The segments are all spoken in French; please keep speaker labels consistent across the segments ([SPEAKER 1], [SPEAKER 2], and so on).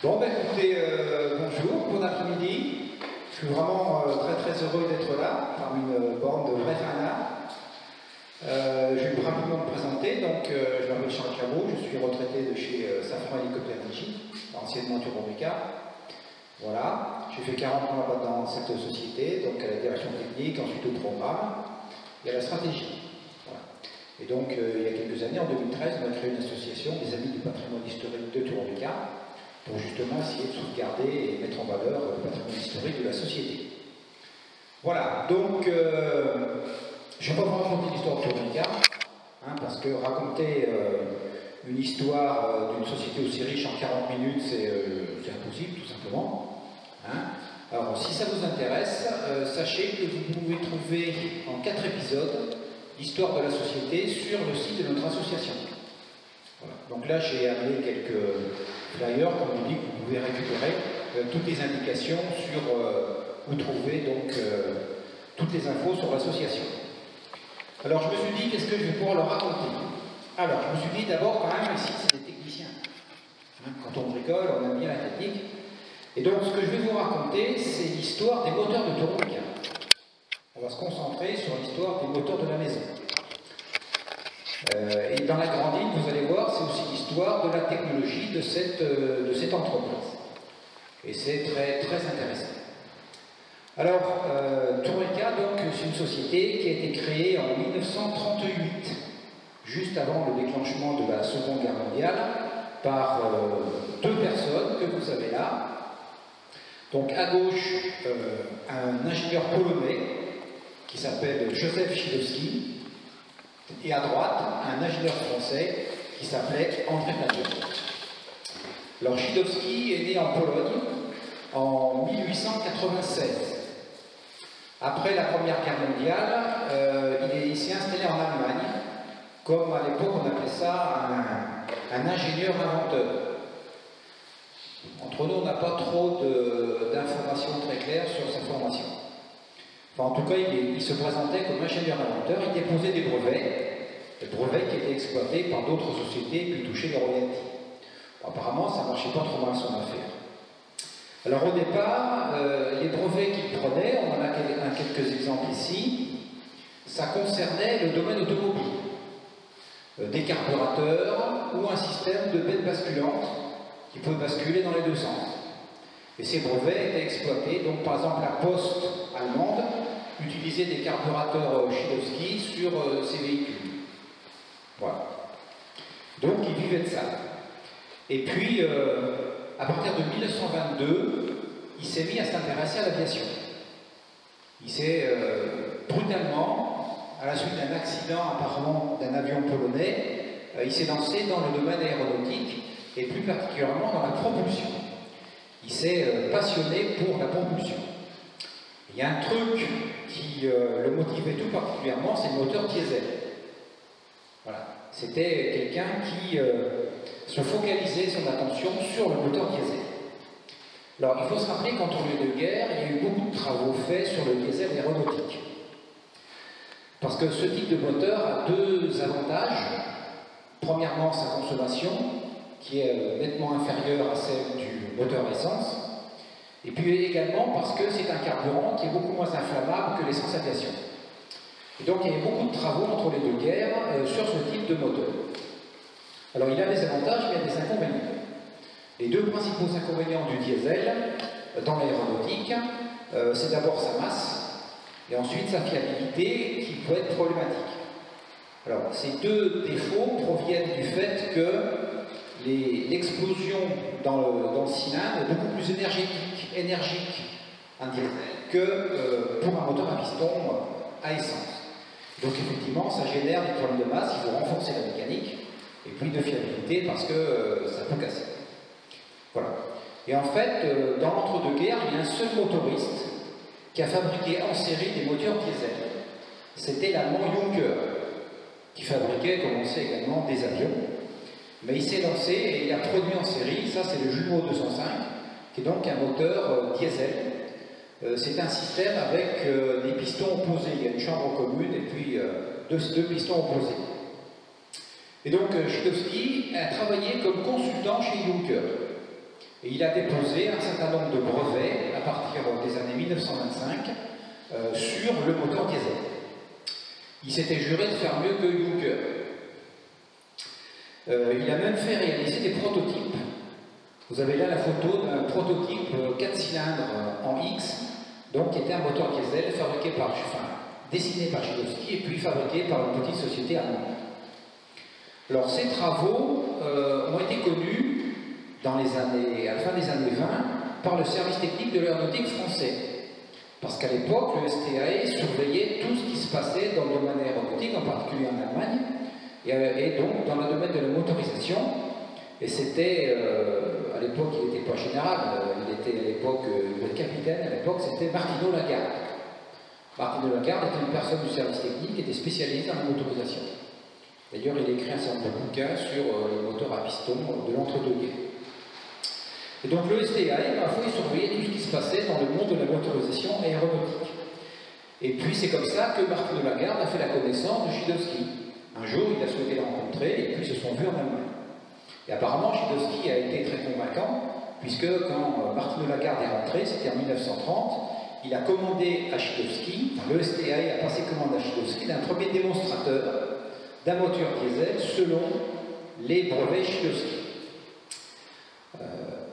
[SPEAKER 1] Bon, ben écoutez, bonjour, bon après-midi. Je suis vraiment très heureux d'être là, parmi une bande de vrais fanats. Je vais rapidement me présenter. Donc, je m'appelle Charles Cabot, je suis retraité de chez Safran Hélicoptère Energy, anciennement Turboméca. Voilà, j'ai fait 40 ans là-bas dans cette société, donc à la direction technique, ensuite au programme et à la stratégie. Voilà. Et donc, il y a quelques années, en 2013, on a créé une association des Amis du patrimoine historique de Turboméca pour justement essayer de sauvegarder et mettre en valeur le patrimoine historique de la société. Voilà, donc je ne vais pas vous raconter l'histoire de Turboméca, parce que raconter une histoire d'une société aussi riche en 40 minutes, c'est impossible, tout simplement. Alors, si ça vous intéresse, sachez que vous pouvez trouver en 4 épisodes l'histoire de la société sur le site de notre association. Voilà. Donc là, j'ai amené quelques flyers, comme on dit, que vous pouvez récupérer toutes les indications sur où trouver donc toutes les infos sur l'association. Alors, je me suis dit, qu'est-ce que je vais pouvoir leur raconter? Alors, je me suis dit, d'abord, quand même, ici, c'est des techniciens. Quand on bricole, on aime bien la technique. Et donc, ce que je vais vous raconter, c'est l'histoire des moteurs de Turboméca. On va se concentrer sur l'histoire des moteurs de la maison. Et dans la grande ligne, vous allez voir, c'est aussi l'histoire de la technologie de cette entreprise. Et c'est très intéressant. Alors, Turboméca, donc, c'est une société qui a été créée en 1938, juste avant le déclenchement de la Seconde Guerre mondiale, par deux personnes que vous avez là. Donc, à gauche, un ingénieur polonais qui s'appelle Józef Szydłowski, et à droite, un ingénieur français qui s'appelait André Platon. Alors, Szydłowski est né en Pologne en 1896. Après la Première Guerre mondiale, il s'est installé en Allemagne, comme à l'époque on appelait ça un ingénieur-inventeur. Entre nous, on n'a pas trop d'informations très claires sur sa formation. Enfin, en tout cas, il se présentait comme ingénieur-inventeur, il déposait des brevets qui étaient exploités par d'autres sociétés et puis touchaient les royalties. Bon, apparemment, ça ne marchait pas trop mal son affaire. Alors au départ, les brevets qu'il prenait, on en a quelques exemples ici, ça concernait le domaine automobile, des carburateurs ou un système de benne basculante qui pouvait basculer dans les deux sens. Et ces brevets étaient exploités, donc par exemple la Poste allemande utilisait des carburateurs Szydłowski sur ses véhicules. Voilà. Donc il vivait de ça. Et puis, à partir de 1922, il s'est mis à s'intéresser à l'aviation. Il s'est brutalement, à la suite d'un accident apparemment d'un avion polonais, il s'est lancé dans le domaine aéronautique et plus particulièrement dans la propulsion. Il s'est passionné pour la propulsion. Il y a un truc qui le motivait tout particulièrement, c'est le moteur diesel. Voilà. C'était quelqu'un qui se focalisait son attention sur le moteur diesel. Alors, il faut se rappeler qu'entre les deux guerres, il y a eu beaucoup de travaux faits sur le diesel aéronautique. Parce que ce type de moteur a deux avantages. Premièrement, sa consommation, qui est nettement inférieure à celle du moteur essence. Et puis également parce que c'est un carburant qui est beaucoup moins inflammable que l'essence aviation. Et donc, il y a eu beaucoup de travaux entre les deux guerres sur ce type de moteur. Alors, il a des avantages, mais il y a des inconvénients. Les deux principaux inconvénients du diesel dans l'aéronautique, c'est d'abord sa masse, et ensuite sa fiabilité qui peut être problématique. Alors, ces deux défauts proviennent du fait que l'explosion dans le cylindre est beaucoup plus énergique en diesel que pour un moteur à piston à essence. Donc, effectivement, ça génère des problèmes de masse, il faut renforcer la mécanique, et puis de fiabilité parce que ça peut casser. Voilà. Et en fait, dans l'entre-deux-guerres, il y a un seul motoriste qui a fabriqué en série des moteurs diesel. C'était l'allemand Juncker, qui fabriquait, comme on sait également, des avions. Mais il s'est lancé et il a produit en série, ça c'est le Juno 205, qui est donc un moteur diesel. C'est un système avec des pistons opposés. Il y a une chambre commune et puis deux pistons opposés. Et donc Szydłowski a travaillé comme consultant chez Juncker. Et il a déposé un certain nombre de brevets à partir des années 1925 sur le moteur diesel. Il s'était juré de faire mieux que Juncker. Il a même fait réaliser des prototypes. Vous avez là la photo d'un prototype 4 cylindres en X, donc qui était un moteur diesel fabriqué par, dessiné par Schiedowski et puis fabriqué par une petite société allemande. Alors ces travaux ont été connus à la fin des années 20 par le service technique de l'aéronautique français. Parce qu'à l'époque, le STAE surveillait tout ce qui se passait dans le domaine aéronautique, en particulier en Allemagne, et donc dans le domaine de la motorisation. Et c'était, à l'époque, il n'était pas général, il était à l'époque le capitaine, à l'époque, c'était Martino Lagarde. Martino Lagarde était une personne du service technique qui était spécialisée dans la motorisation. D'ailleurs, il a écrit un certain nombre de bouquins sur les moteurs à piston de l'entre-deux-guerres. Et donc le STAE, parfois, il surveillait tout ce qui se passait dans le monde de la motorisation aéronautique. Et puis c'est comme ça que Martino Lagarde a fait la connaissance de Schiedowski. Un jour, il a souhaité le rencontrer et puis ils se sont vus en Allemagne. Et apparemment, Schiedowski a été très convaincant, puisque quand Martino Lagarde est rentré, c'était en 1930, il a commandé à Schiedowski, le STAE a passé commande à Schiedowski d'un premier démonstrateur d'un moteur diesel selon les brevets Schiedowski.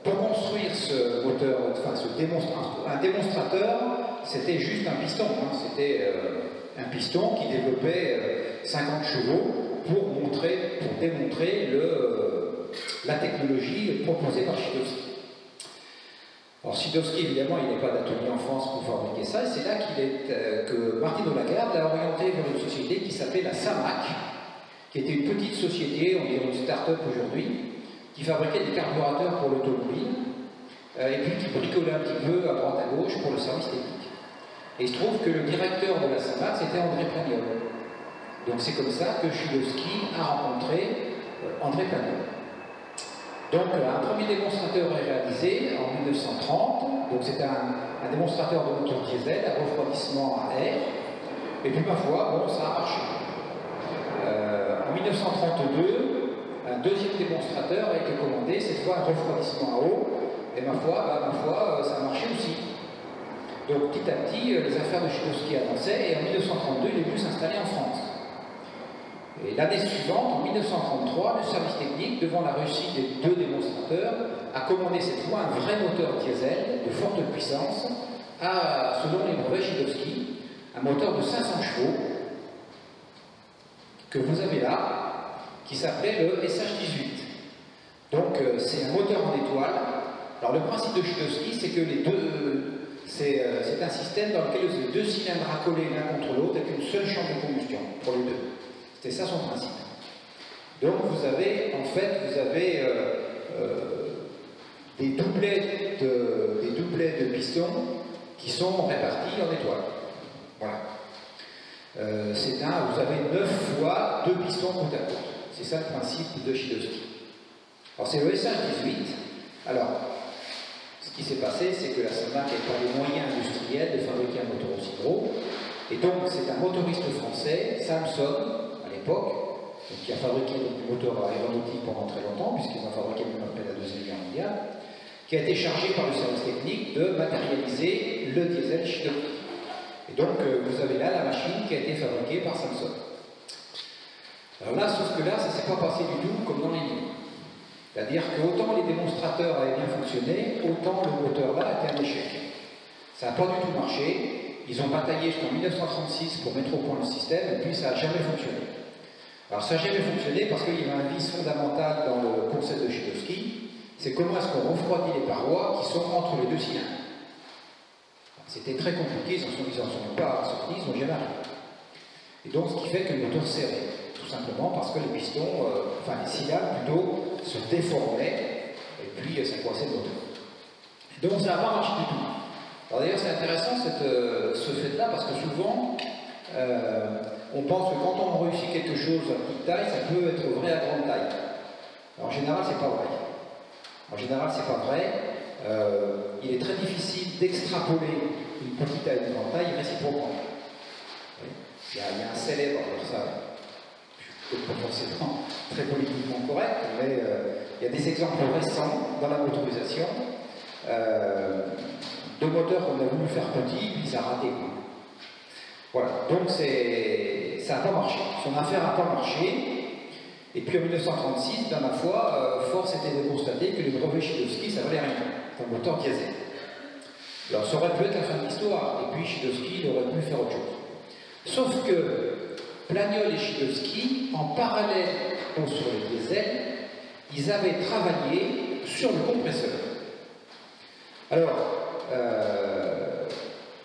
[SPEAKER 1] Pour construire ce moteur, un démonstrateur, c'était juste un piston. C'était un piston qui développait 50 chevaux pour démontrer la technologie proposée par Schiedowski. Alors Schiedowski, évidemment, il n'est pas d'atelier en France pour fabriquer ça, et c'est là que Martino Lagarde l'a orienté vers une société qui s'appelait la SAMAC, qui était une petite société, on dirait une start-up aujourd'hui, qui fabriquait des carburateurs pour l'automobile, et puis qui bricolait un petit peu à droite à gauche pour le service technique. Et il se trouve que le directeur de la SAMAC, c'était André Plagniol. Donc c'est comme ça que Schiedowski a rencontré André Plagniol. Donc un premier démonstrateur est réalisé en 1930, donc c'était un démonstrateur de moteur diesel à refroidissement à air, et puis ma foi, bon, ça a marché. En 1932, un deuxième démonstrateur a été commandé, cette fois un refroidissement à eau, et ma foi, ça a marché aussi. Donc petit à petit, les affaires de Schiedowski avançaient, et en 1932, il est venu s'installer en France. Et l'année suivante, en 1933, le service technique, devant la réussite des deux démonstrateurs, a commandé cette fois un vrai moteur diesel de forte puissance, selon les brevets Schiedowski, un moteur de 500 chevaux, que vous avez là, qui s'appelait le SH18. Donc c'est un moteur en étoile. Alors le principe de Schiedowski, c'est que c'est un système dans lequel vous avez deux cylindres accolés l'un contre l'autre avec une seule chambre de combustion pour les deux. C'était ça son principe. Donc vous avez des doublets de pistons qui sont répartis en étoile. Voilà. Vous avez 9 fois 2 pistons côte à côte. C'est ça le principe de Schiedowski. Alors c'est le SH18. Alors, ce qui s'est passé, c'est que la SAMAC n'avait pas les moyens industriels de fabriquer un moteur aussi gros. Et donc c'est un motoriste français, Samson, à l'époque, qui a fabriqué des moteurs aéronautiques pendant très longtemps, puisqu'ils ont fabriqué même après la Deuxième Guerre mondiale, qui a été chargé par le service technique de matérialiser le diesel Schiedowski. Et donc, vous avez là la machine qui a été fabriquée par Samson. Alors là, sauf que là, ça ne s'est pas passé du tout comme dans les livres. C'est-à-dire qu'autant les démonstrateurs avaient bien fonctionné, autant le moteur-là a été un échec. Ça n'a pas du tout marché. Ils ont bataillé jusqu'en 1936 pour mettre au point le système, et puis ça n'a jamais fonctionné. Alors ça n'a jamais fonctionné parce qu'il y avait un vice fondamental dans le concept de Schiedowski, c'est comment est-ce qu'on refroidit les parois qui sont entre les deux cylindres. C'était très compliqué, ils n'en sont pas sortis, ils n'ont jamais arrivé. Et donc, ce qui fait que le moteur serrait, tout simplement parce que les pistons, les cylindres plutôt, se déformaient, et puis ça coincait le moteur. Donc, ça n'a pas marché du tout. Alors d'ailleurs, c'est intéressant ce fait-là, parce que souvent, on pense que quand on réussit quelque chose à petite taille, ça peut être vrai à grande taille. Alors, en général, c'est pas vrai. En général, c'est pas vrai. Il est très difficile d'extrapoler une petite à une grande taille réciproquement. Il y a un célèbre pour ça, je ne suis peut-être pas forcément très politiquement correct, mais il y a des exemples récents dans la motorisation de moteurs qu'on a voulu faire petits, puis ça a raté. Voilà, donc ça n'a pas marché. Son affaire n'a pas marché. Et puis en 1936, dans ma foi, force était de constater que les brevets Schiedowski, ça valait rien, un moteur diesel. Alors ça aurait pu être la fin de l'histoire, et puis Schiedowski il aurait pu faire autre chose. Sauf que Plagnol et Schiedowski, en parallèle sur le diesel, ils avaient travaillé sur le compresseur. Alors,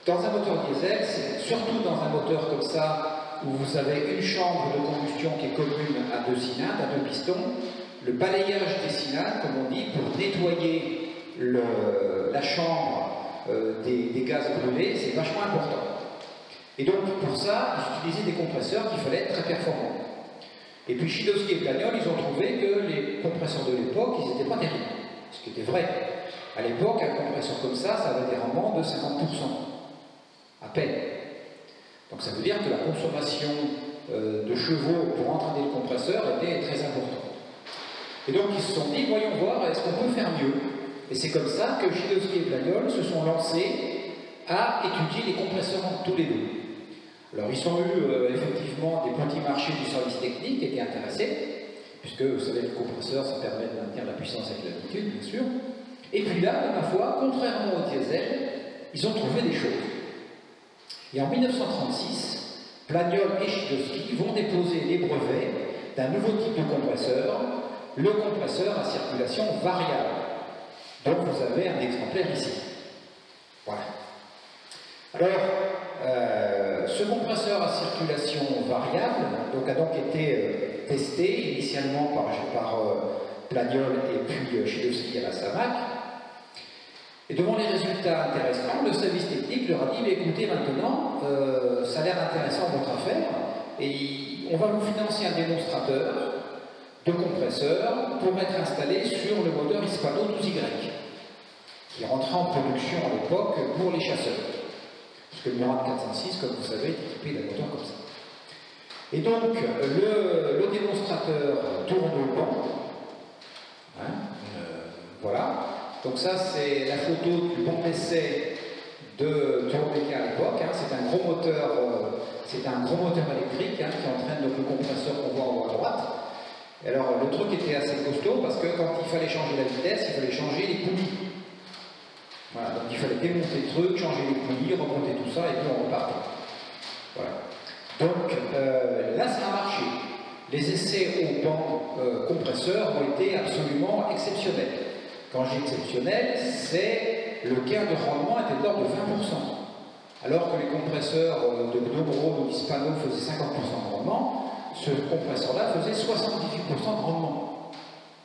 [SPEAKER 1] dans un moteur diesel, surtout dans un moteur comme ça, où vous avez une chambre de combustion qui est commune à 2 cylindres, à 2 pistons, le balayage des cylindres, comme on dit, pour nettoyer la chambre des gaz brûlés, c'est vachement important. Et donc, pour ça, ils utilisaient des compresseurs qu'il fallait être très performants. Et puis Schiedowski et Plagnol, ils ont trouvé que les compresseurs de l'époque, ils n'étaient pas terribles. Ce qui était vrai. À l'époque, un compresseur comme ça avait des rendements de 50%. À peine. Donc ça veut dire que la consommation de chevaux pour entraîner le compresseur était très importante. Et donc ils se sont dit, voyons voir, est-ce qu'on peut faire mieux? Et c'est comme ça que Schiedowski et Plagnol se sont lancés à étudier les compresseurs tous les deux. Alors ils ont eu effectivement des petits marchés du service technique qui étaient intéressés, puisque vous savez le compresseur ça permet de maintenir la puissance avec l'altitude bien sûr. Et puis là, ma foi, contrairement au diesel, ils ont trouvé des choses. Et en 1936, Plagnol et Schiedowski vont déposer les brevets d'un nouveau type de compresseur, le compresseur à circulation variable. Donc vous avez un exemplaire ici. Voilà. Alors, ce compresseur à circulation variable a donc été testé initialement par Plagnol et puis Schiedowski à la SAMAC. Et devant les résultats intéressants, le service technique leur a dit écoutez maintenant, ça a l'air intéressant votre affaire, et on va vous financer un démonstrateur de compresseur pour être installé sur le moteur Hispano 12Y, qui rentrait en production à l'époque pour les chasseurs. Parce que le Murad 406, comme vous savez, est équipé d'un moteur comme ça. Et donc, le démonstrateur tourne au banc. Voilà. Donc ça, c'est la photo du banc d'essai de Tourbéca à l'époque. C'est un gros moteur, électrique qui entraîne donc le compresseur qu'on voit en haut à droite. Et alors, le truc était assez costaud parce que quand il fallait changer la vitesse, il fallait changer les poulies. Voilà, donc il fallait démonter le truc, changer les poulies, remonter tout ça, et puis on repartait. Voilà. Donc là, ça a marché. Les essais au banc compresseur ont été absolument exceptionnels. Quand j'ai exceptionnel, c'est le gain de rendement était de l'ordre de 20%. Alors que les compresseurs de Gnobro ou d'Hispano faisaient 50% de rendement, ce compresseur-là faisait 78% de rendement.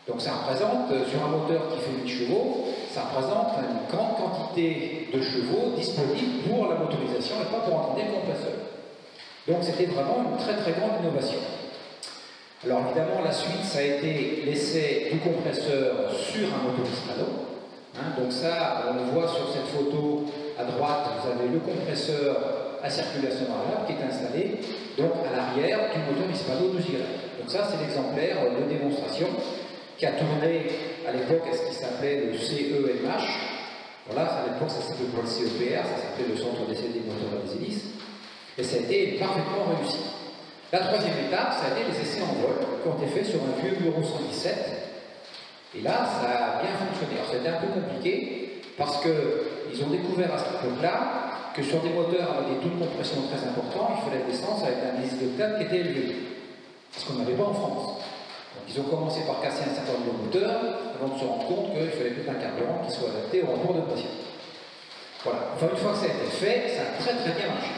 [SPEAKER 1] Donc ça représente, sur un moteur qui fait 8 chevaux, ça représente une grande quantité de chevaux disponibles pour la motorisation et pas pour entraîner le compresseur. Donc c'était vraiment une très très grande innovation. Alors évidemment, la suite, ça a été l'essai du compresseur sur un moteur Hispano. Donc ça, on le voit sur cette photo à droite, vous avez le compresseur à circulation variable qui est installé donc à l'arrière du moteur Hispano 12Y. Donc ça, c'est l'exemplaire de démonstration qui a tourné à l'époque à ce qui s'appelait le CEMH. Voilà, à l'époque, ça s'appelait le CEPR, ça s'appelait le Centre d'essai des moteurs des hélices. Et ça a été parfaitement réussi. La troisième étape, ça a été les essais en vol qui ont été faits sur un vieux bureau 117. Et là, ça a bien fonctionné. Alors, c'était un peu compliqué parce qu'ils ont découvert à cette époque-là que sur des moteurs avec des taux de compression très importants, il fallait des essences avec un indice d'octane qui était élevé. Ce qu'on n'avait pas en France. Donc, ils ont commencé par casser un certain nombre de moteurs avant de se rendre compte qu'il fallait plus un carburant qui soit adapté au rapport de pression. Voilà. Enfin, une fois que ça a été fait, ça a très très bien marché.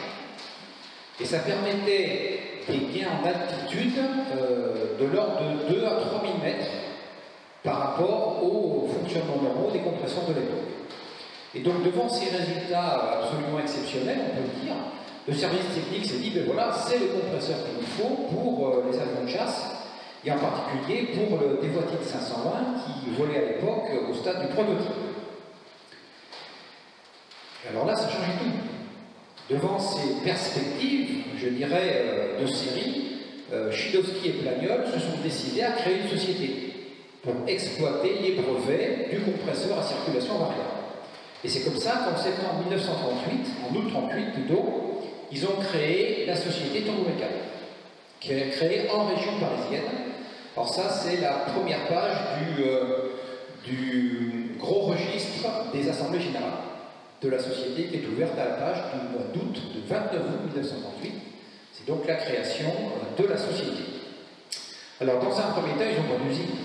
[SPEAKER 1] Et ça permettait des gains en altitude de l'ordre de 2 à 3 000 mètres par rapport au fonctionnement normaux des compresseurs de l'époque. Et donc devant ces résultats absolument exceptionnels, on peut le dire, le service technique s'est dit, ben voilà, c'est le compresseur qu'il nous faut pour les avions de chasse, et en particulier pour le dévoitier de 520 qui volait à l'époque au stade du prototype. Alors là, ça changeait tout. Devant ces perspectives, je dirais, de série, Schiedowski et Plagnol se sont décidés à créer une société. pour exploiter les brevets du compresseur à circulation variable. Et c'est comme ça qu'en septembre 1938, en août 1938 plutôt, ils ont créé la société Turboméca, qui est créée en région parisienne. Alors ça, c'est la première page du gros registre des assemblées générales de la société qui est ouverte à la page du mois d'août, du 29 août 1938. C'est donc la création de la société. Alors, dans un premier temps, ils ont pas d'usine.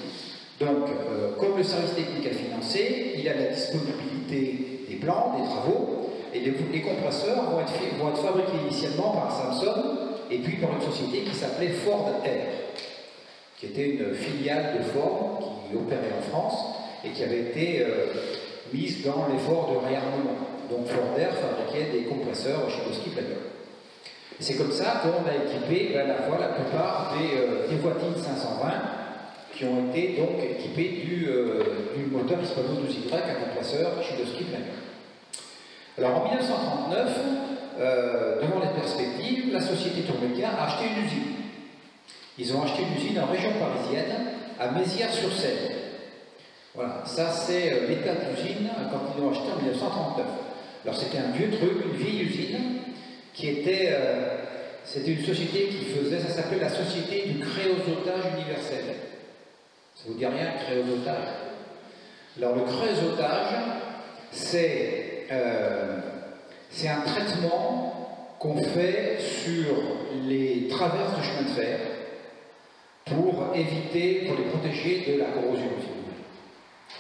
[SPEAKER 1] Donc, comme le service technique a financé, il a la disponibilité des plans, des travaux, et les compresseurs vont être fabriqués initialement par Samsung et puis par une société qui s'appelait Ford Air, qui était une filiale de Ford qui opérait en France et qui avait été mise dans l'effort de réarmement. Donc Ford Air fabriquait des compresseurs Chidoski-Blagold. C'est comme ça qu'on a équipé à la fois la plupart des voitines 520 qui ont été donc équipées du moteur Hispano 12Y à compresseur Chidoski-Blagold. Alors en 1939, devant les perspectives, la société Turboméca a acheté une usine. Ils ont acheté une usine en région parisienne, à Mézières-sur-Seine. Voilà, ça c'est l'état d'usine quand ils l'ont acheté en 1939. Alors c'était un vieux truc, une vieille usine, qui était, c'était une société qui faisait, ça s'appelait la Société du créosotage universel. Ça vous dit rien, créosotage? Alors le créosotage, c'est un traitement qu'on fait sur les traverses de chemin de fer pour éviter, pour les protéger de la corrosion, si vous voulez.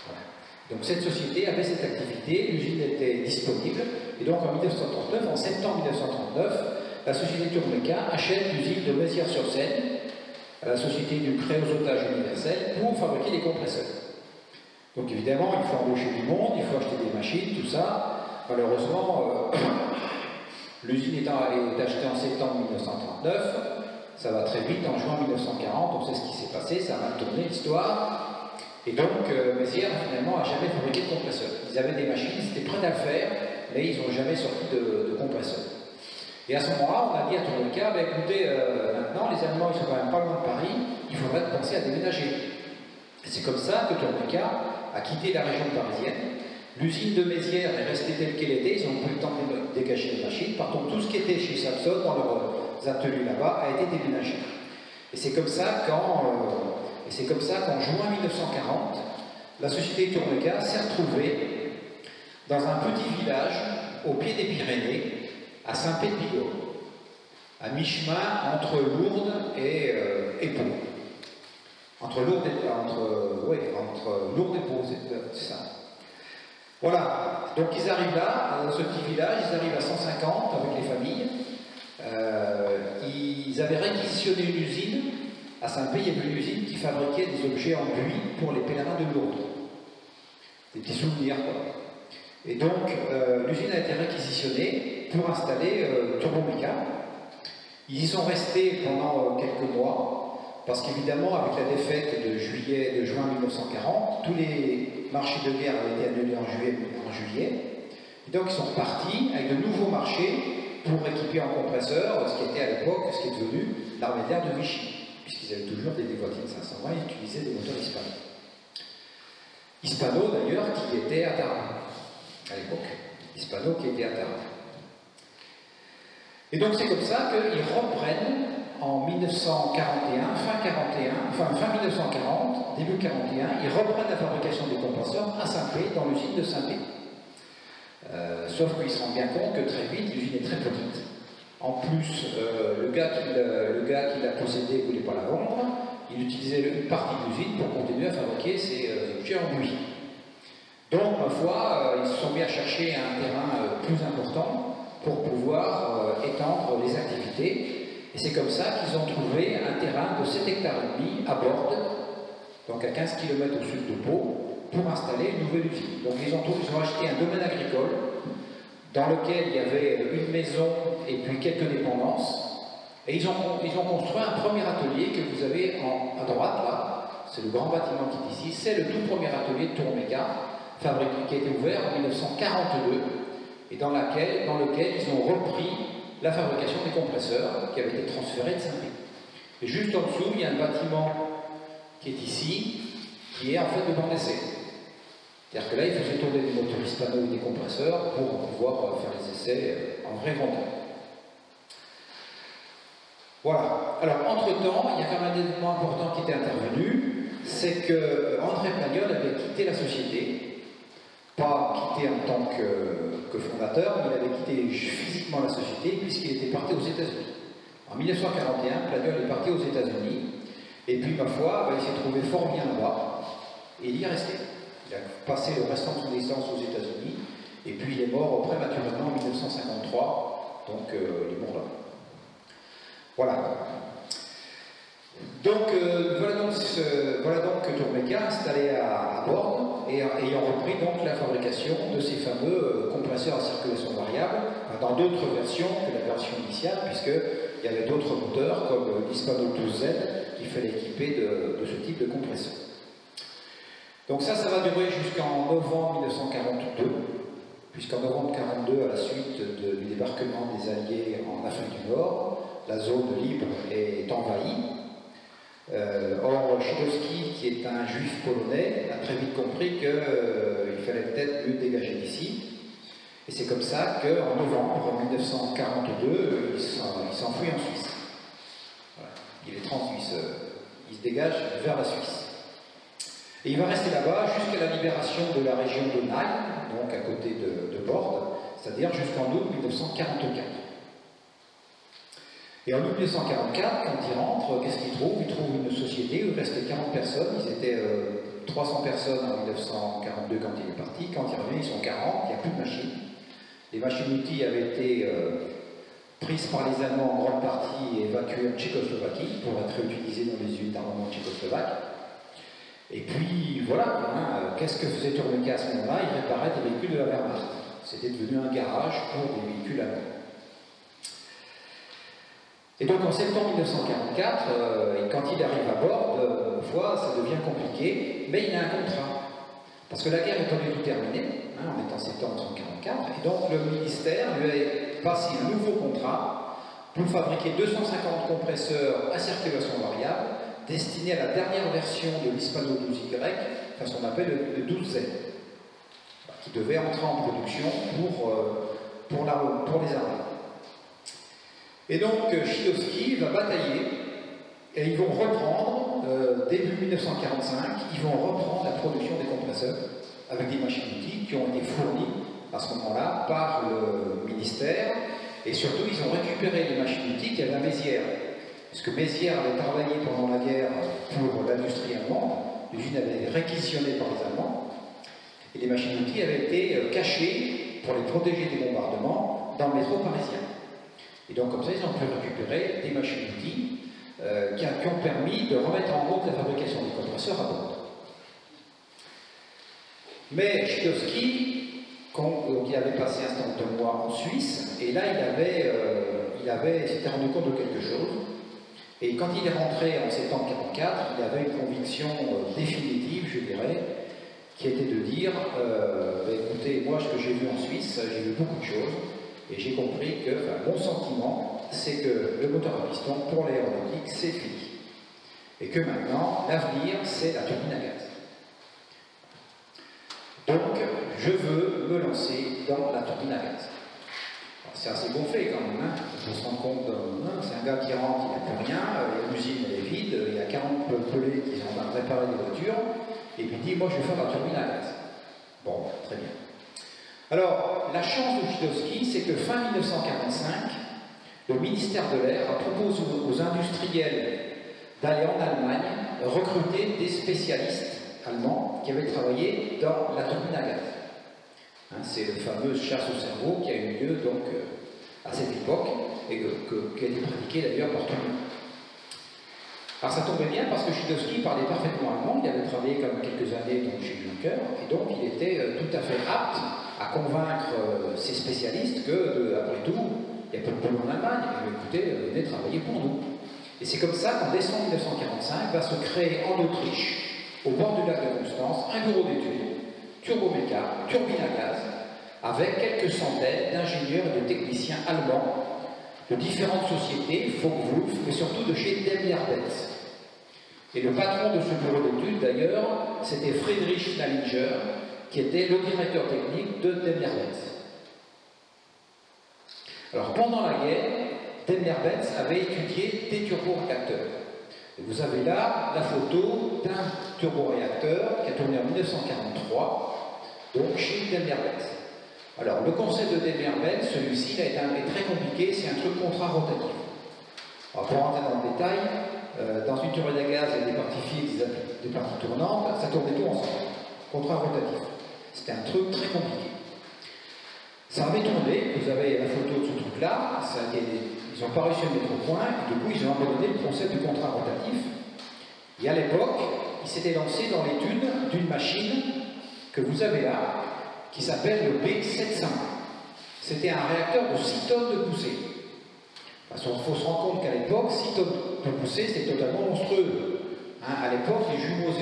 [SPEAKER 1] Voilà. Donc cette société avait cette activité, l'usine était disponible, et donc en 1939, en septembre 1939, la société Turboméca achète l'usine de Mézières-sur-Seine à la Société du créosotage universel pour fabriquer des compresseurs. Donc évidemment, il faut embaucher du monde, il faut acheter des machines, tout ça. Malheureusement, l'usine est achetée en septembre 1939, ça va très vite, en juin 1940, on sait ce qui s'est passé, ça a mal tourné l'histoire. Et donc, Mézières, finalement, n'a jamais fabriqué de compresseurs. Ils avaient des machines, ils étaient prêts à le faire, mais ils n'ont jamais sorti de compresseurs. Et à ce moment-là, on a dit à Turboméca, bah, écoutez, maintenant, les Allemands, ils sont quand même pas loin de Paris, il faudrait penser à déménager. C'est comme ça que Turboméca a quitté la région parisienne. L'usine de Mézières est restée telle qu'elle était, ils ont pris le temps de dégager les machines. Par contre, tout ce qui était chez Samsung, dans leurs ateliers là-bas, a été déménagé. Et c'est comme ça qu'en juin 1940, la société Turboméca s'est retrouvée dans un petit village au pied des Pyrénées, à Saint-Pé-de-Bigorre, à mi-chemin entre Lourdes et Pau. Entre Lourdes et Pau, c'est ça. Voilà, donc ils arrivent là, dans ce petit village, ils arrivent à 150 avec les familles. Ils avaient réquisitionné une usine, à Saint-Pé, il y avait une usine qui fabriquait des objets en buis pour les pèlerins de Lourdes. Des petits souvenirs, quoi. Et donc, l'usine a été réquisitionnée pour installer Turboméca. Ils y sont restés pendant quelques mois, parce qu'évidemment, avec la défaite de juin 1940, tous les marchés de guerre avaient été annulés en juillet. Et donc, ils sont repartis avec de nouveaux marchés pour équiper en compresseur ce qui était à l'époque, ce qui est devenu l'armée de l'air de Vichy, puisqu'ils avaient toujours des voitines 520, ils utilisaient des moteurs Hispano. Hispano, d'ailleurs, qui était à Tarbes. À l'époque, Hispano qui était à Tarbes. Et donc c'est comme ça qu'ils reprennent en 1941, fin 1940, début 1941, ils reprennent la fabrication des compresseurs à Saint-Pé, dans l'usine de Saint-Pé. Sauf qu'ils se rendent bien compte que très vite, l'usine est très petite. En plus, le gars qui l'a possédé ne voulait pas la vendre, il utilisait une partie de l'usine pour continuer à fabriquer ses objets en buis. Donc, ma foi, ils se sont mis à chercher un terrain plus important pour pouvoir étendre les activités. Et c'est comme ça qu'ils ont trouvé un terrain de 7,5 hectares à Bordes, donc à 15 km au sud de Pau, pour installer une nouvelle usine. Donc, ils ont acheté un domaine agricole dans lequel il y avait une maison et puis quelques dépendances. Et ils ont construit un premier atelier que vous avez à droite, là. C'est le grand bâtiment qui est ici. C'est le tout premier atelier de Turboméca, fabriqué, qui a été ouvert en 1942 et dans lequel ils ont repris la fabrication des compresseurs qui avaient été transférés de Saint-Pé. Et juste en dessous, il y a un bâtiment qui est ici, qui est en fait de bande d'essai. C'est-à-dire que là, il faisait tourner des moteurs hispano et des compresseurs pour pouvoir faire les essais en vrai vendeur. Voilà. Alors, entre-temps, il y a quand même un événement important qui était intervenu, c'est que André Pagnol avait quitté la société, pas quitté en tant que fondateur, mais il avait quitté physiquement la société puisqu'il était parti aux États-Unis. En 1941, Pagnol est parti aux États-Unis, et puis, ma foi, il s'est trouvé fort bien là-bas, et il y est resté. Il a passé le restant de son existence aux États-Unis, et puis il est mort prématurément en 1953, donc il est mort là. Voilà. Donc, voilà donc Tourmeca installé à Bordeaux et ayant repris donc la fabrication de ces fameux compresseurs à circulation variable, dans d'autres versions que la version initiale, puisqu'il y avait d'autres moteurs comme l'Hispano 12Z qui fallait équiper de ce type de compresseur. Donc ça va durer jusqu'en novembre 1942, puisqu'en novembre 1942, à la suite du débarquement des Alliés en Afrique du Nord, la zone libre est envahie. Or, Chydowski, qui est un juif polonais, a très vite compris qu'il fallait peut-être mieux dégager d'ici. Et c'est comme ça qu'en novembre 1942, il s'enfuit en Suisse. Voilà. Il est trans-suisse, il se dégage vers la Suisse. Et il va rester là-bas jusqu'à la libération de la région de Naï, donc à côté de Bordeaux, c'est-à-dire jusqu'en août 1944. Et en août 1944, quand il rentre, qu'est-ce qu'il trouve? Il trouve une société où il restait 40 personnes, ils étaient 300 personnes en 1942 quand il est parti, quand il revient ils sont 40, il n'y a plus de machines. Les machines-outils avaient été prises par les Allemands en grande partie et évacuées en Tchécoslovaquie pour être réutilisées dans les usines d'armement tchécoslovaques. Et puis voilà, qu'est-ce que faisait Tourmeca à ce moment-là? Il réparait des véhicules de la Wehrmacht. C'était devenu un garage pour des véhicules allemands. Et donc en septembre 1944, quand il arrive à Bordeaux, une fois, ça devient compliqué, mais il a un contrat. Parce que la guerre n'est pas du tout terminée, on est en septembre 1944, et donc le ministère lui a passé un nouveau contrat pour fabriquer 250 compresseurs à circulation variable, destinés à la dernière version de l'Hispano 12Y, enfin ce qu'on appelle le 12Z, qui devait entrer en production pour les armées. Et donc, Chydowski va batailler, et ils vont reprendre, début 1945, ils vont reprendre la production des compresseurs avec des machines-outils qui ont été fournies à ce moment-là par le ministère, et surtout, ils ont récupéré les machines-outils qu'il y avait à Mézières. Parce que Mézières avait travaillé pendant la guerre pour l'industrie allemande, l'usine avait été réquisitionnée par les Allemands, et les machines-outils avaient été cachées pour les protéger des bombardements dans le métro parisien. Et donc comme ça, ils ont pu récupérer des machines-outils qui ont permis de remettre en route la fabrication des compresseurs à Bordeaux. Mais Chydowski, il avait passé un certain nombre de mois en Suisse, et là il s'était rendu compte de quelque chose. Et quand il est rentré en septembre 1944, il avait une conviction définitive, je dirais, qui était de dire écoutez, moi, ce que j'ai vu en Suisse, j'ai vu beaucoup de choses, et j'ai compris que, mon sentiment, c'est que le moteur à piston, pour l'aéronautique, c'est fini. Et que maintenant, l'avenir, c'est la turbine à gaz. Donc, je veux me lancer dans la turbine à gaz. C'est assez gonflé quand même, on se rend compte, c'est un gars qui rentre, il n'a plus rien, l'usine elle est vide, il y a 40 pelés qui sont en train de réparer des voitures, et puis il dit, moi je vais faire la turbine à gaz. Bon, très bien. Alors, la chance de Chydowski, c'est que fin 1945, le ministère de l'Air propose aux industriels d'aller en Allemagne recruter des spécialistes allemands qui avaient travaillé dans la turbine à gaz. C'est le fameux chasse au cerveau qui a eu lieu donc à cette époque et qui a été pratiqué d'ailleurs par tout le monde. Alors ça tombait bien parce que Chydowski parlait parfaitement allemand, il avait travaillé quand même quelques années donc, chez Juncker, et donc il était tout à fait apte à convaincre ces spécialistes que, après tout, il y a peu de boulot en Allemagne, et écoutez, venez travailler pour nous. Et c'est comme ça qu'en décembre 1945 va se créer en Autriche, au bord du lac de Constance, un bureau d'études, turboméca, turbine à gaz, avec quelques centaines d'ingénieurs et de techniciens allemands de différentes sociétés, Focke-Wulf, mais surtout de chez Daimler-Benz. Et le patron de ce bureau d'études, d'ailleurs, c'était Friedrich Nallinger, qui était le directeur technique de Daimler-Benz. Alors, pendant la guerre, Daimler-Benz avait étudié des turboréacteurs. Et vous avez là la photo d'un turboréacteur qui a tourné en 1943, donc chez Daimler-Benz. Alors, le concept de Daimler-Benz, celui-ci, il a été très compliqué, c'est un truc contrat rotatif. Alors, pour rentrer dans le détail, dans une turbine à gaz, il y a des parties fixes, des parties tournantes, ça tournait tout ensemble. Contrat rotatif. C'était un truc très compliqué. Ça avait tourné, vous avez la photo de ce truc-là, ils n'ont pas réussi à mettre au point, et du coup ils ont abandonné le concept du contrat rotatif. Et à l'époque, ils s'étaient lancés dans l'étude d'une machine que vous avez là, qui s'appelle le B701. C'était un réacteur de 6 tonnes de poussée. Parce qu'il faut se rendre compte qu'à l'époque, 6 tonnes de poussée, c'était totalement monstrueux. À l'époque, les jumeaux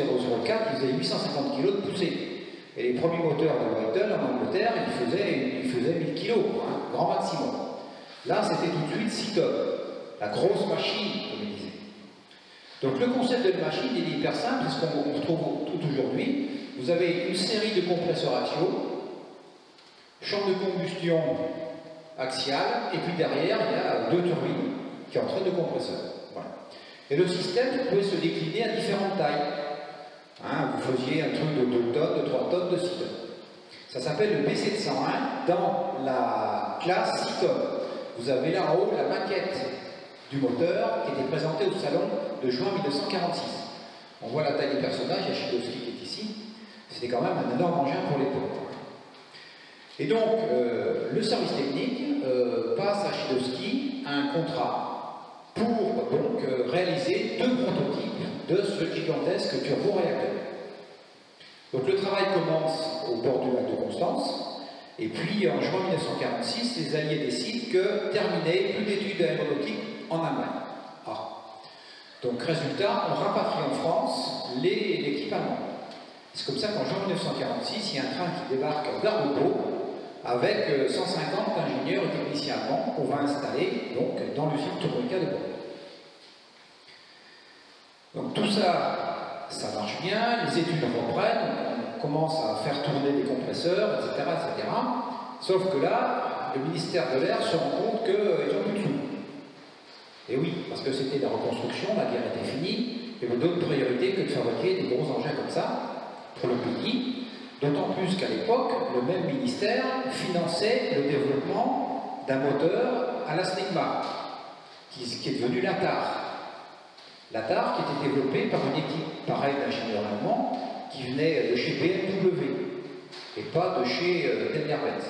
[SPEAKER 1] 004, ils faisaient 850 kg de poussée. Et les premiers moteurs de Whittle en Angleterre, ils faisaient 1000 kg, grand maximum. Là, c'était tout de suite 6 tonnes. La grosse machine, comme il disait. Donc le concept de la machine, il est hyper simple, c'est ce qu'on retrouve tout aujourd'hui. Vous avez une série de compresseurs axiaux, chambre de combustion axiale, et puis derrière, il y a 2 turbines qui entraînent de compresseurs. Voilà. Et le système pouvait se décliner à différentes tailles. Vous faisiez un truc de 2 tonnes, de 3 tonnes, de 6 tonnes. Ça s'appelle le B701 dans la classe 6 tonnes. Vous avez là en haut la maquette du moteur qui était présentée au salon de juin 1946. On voit la taille des personnages, il y a Chidowski qui est ici. C'était quand même un énorme engin pour l'époque. Et donc, le service technique passe à Chidowski un contrat pour donc réaliser 2 prototypes de ce gigantesque turboréacteur. Donc le travail commence au bord du lac de Constance, et puis en juin 1946, les Alliés décident que terminer plus d'études aéronautiques en Allemagne. Donc résultat, on rapatrie en France l'équipe allemande. C'est comme ça qu'en juin 1946, il y a un train qui débarque à Gare de Pau avec 150 ingénieurs et techniciens allemands qu'on va installer donc, dans l'usine Turbonica de Bordeaux. Donc tout ça, ça marche bien, les études reprennent, on commence à faire tourner des compresseurs, etc., etc. Sauf que là, le ministère de l'Air se rend compte qu'ils n'ont plus de sous. Et oui, parce que c'était la reconstruction, la guerre était finie, il y avait d'autres priorités que de fabriquer des gros engins comme ça pour le pays. D'autant plus qu'à l'époque, le même ministère finançait le développement d'un moteur à la SNECMA, qui est devenu l'ATAR. L'ATAR qui était développé par une équipe pareille d'ingénieurs allemands qui venait de chez BMW et pas de chez Daimler-Benz.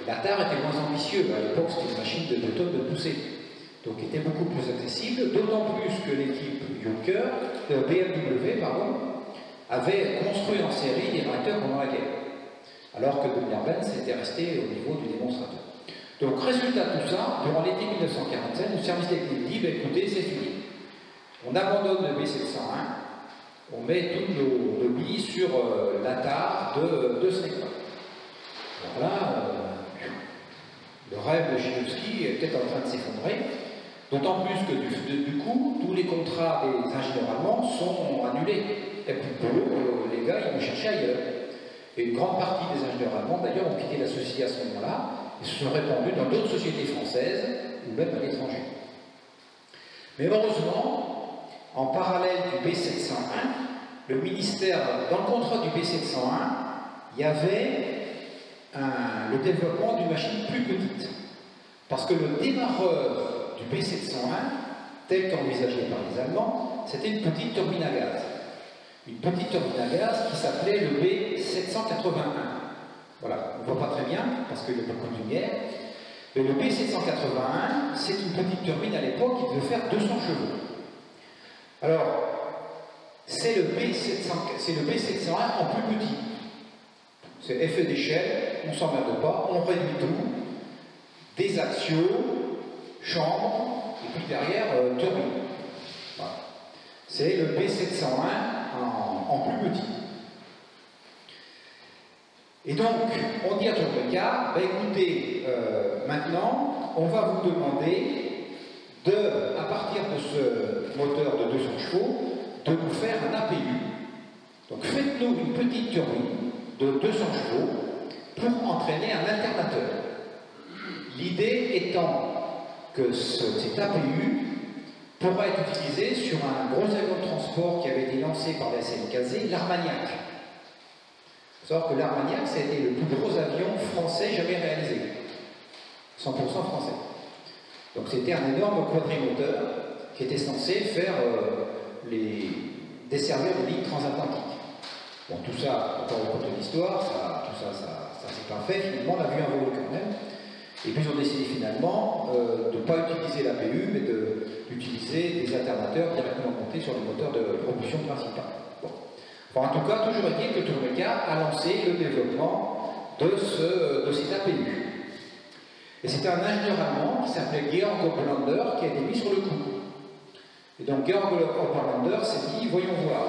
[SPEAKER 1] L'ATAR était moins ambitieux, à l'époque c'était une machine de 2 tonnes de poussée, donc était beaucoup plus accessible, d'autant plus que l'équipe Juncker, BMW, avait construit en série des réacteurs pendant la guerre, alors que Daimler-Benz était resté au niveau du démonstrateur. Donc résultat de tout ça, durant l'été 1947, le service technique dit, écoutez, c'est fini. On abandonne le B701, on met toutes nos billes sur l'ATAR de SNECMA. Alors là, le rêve de Chidowski était en train de s'effondrer, d'autant plus que du coup, tous les contrats des ingénieurs allemands sont annulés. Et puis pour eux, les gars, ils vont chercher ailleurs. Et une grande partie des ingénieurs allemands, d'ailleurs, ont quitté la société à ce moment-là, et se sont répandus dans d'autres sociétés françaises, ou même à l'étranger. Mais heureusement, en parallèle du B701, le ministère, dans le contrat du B701, il y avait le développement d'une machine plus petite. Parce que le démarreur du B701, tel qu'envisagé par les Allemands, c'était une petite turbine à gaz. Une petite turbine à gaz qui s'appelait le B781. Voilà, on ne voit pas très bien parce qu'il y a beaucoup de lumière. Mais le B781, c'est une petite turbine à l'époque qui devait faire 200 chevaux. Alors, c'est le B701 en plus petit. C'est effet d'échelle, on ne s'emmerde pas, on réduit tout. Des axiaux, chambre, et puis derrière, turbine. Voilà. C'est le B701 en plus petit. Et donc, on dit à Turbonica, écoutez, maintenant, on va vous demander à partir de ce moteur de 200 chevaux, de nous faire un APU. Donc faites-nous une petite turbine de 200 chevaux pour entraîner un alternateur. L'idée étant que cet APU pourra être utilisé sur un gros avion de transport qui avait été lancé par la SNKZ, l'Armagnac. Il faut savoir que l'Armagnac, ça a été le plus gros avion français jamais réalisé. 100% français. Donc c'était un énorme quadrimoteur qui était censé faire desservir des lignes transatlantiques. Bon, tout ça, encore une fois de l'histoire, tout ça c'est pas fait. Finalement, on a vu un vol quand même. Et puis ils ont décidé finalement de ne pas utiliser l'APU, mais d'utiliser des alternateurs directement montés sur les moteurs de propulsion principale. Bon. Enfin, en tout cas, toujours est-il que Toureka a lancé le développement de cet APU. Et c'était un ingénieur allemand qui s'appelait Georg Oberlander qui a été mis sur le coup. Et donc Georg Oberlander s'est dit, voyons voir,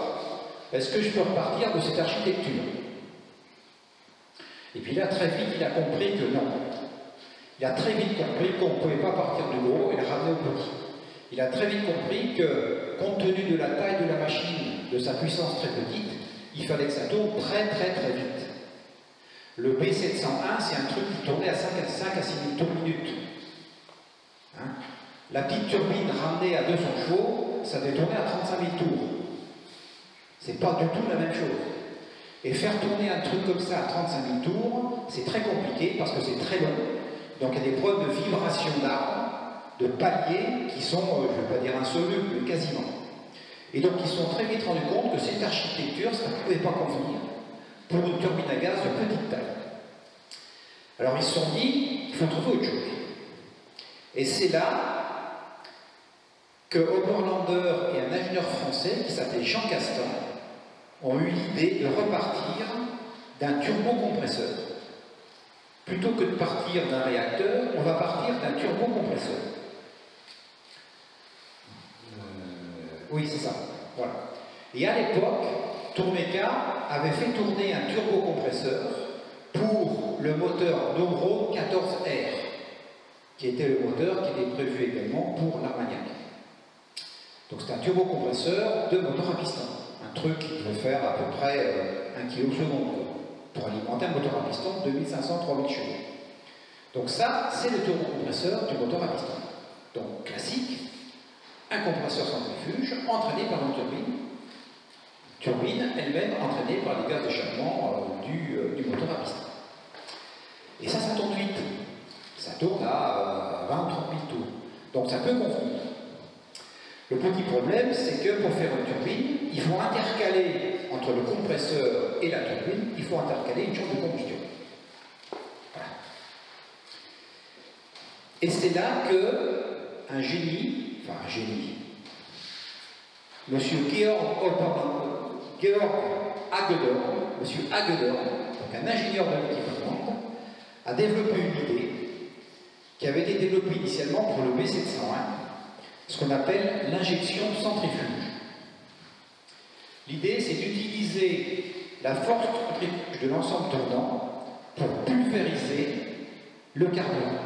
[SPEAKER 1] est-ce que je peux repartir de cette architecture? Et puis là, très vite, il a compris que non. Il a très vite compris qu'on ne pouvait pas partir du gros et le ramener au petit. Il a très vite compris que, compte tenu de la taille de la machine, de sa puissance très petite, il fallait que ça tourne très vite. Le B701, c'est un truc qui tournait à 5 à 6 000 tours minute. Hein? La petite turbine ramenée à 200 chevaux, ça devait tourner à 35 000 tours. C'est pas du tout la même chose. Et faire tourner un truc comme ça à 35 000 tours, c'est très compliqué parce que c'est très long. Donc il y a des problèmes de vibration d'armes, de paliers qui sont, je ne vais pas dire insolubles, mais quasiment. Et donc ils se sont très vite rendus compte que cette architecture, ça ne pouvait pas convenir pour une turbine à gaz de petite taille. Alors ils se sont dit, il faut trouver autre chose. Et c'est là que Oberlander et un ingénieur français qui s'appelait Jean Castan ont eu l'idée de repartir d'un turbocompresseur. Plutôt que de partir d'un réacteur, on va partir d'un turbocompresseur. Oui, c'est ça. Voilà. Et à l'époque, Toureka avait fait tourner un turbocompresseur pour le moteur Nomron 14R, qui était le moteur qui était prévu également pour l'Armagnac. Donc c'est un turbocompresseur de moteur à piston. Un truc qui peut faire à peu près 1 kg seconde pour alimenter un moteur à piston de 2500-3000 chevaux. Donc ça, c'est le turbocompresseur du moteur à piston. Donc classique, un compresseur centrifuge entraîné par une turbine elle-même entraînée par les gaz d'échappement du moteur à piston. Et ça tourne vite. Ça tourne à 20 ou 30 000 tours. Donc ça peut convenir. Le petit problème, c'est que pour faire une turbine, il faut intercaler entre le compresseur et la turbine, il faut intercaler une chambre de combustion. Voilà. Et c'est là que un génie, Monsieur Georg Hagedorn, Monsieur Hagedorn, donc un ingénieur de l'équipe allemande, a développé une idée qui avait été développée initialement pour le B701, ce qu'on appelle l'injection centrifuge. L'idée, c'est d'utiliser la force centrifuge de l'ensemble tournant pour pulvériser le carburant.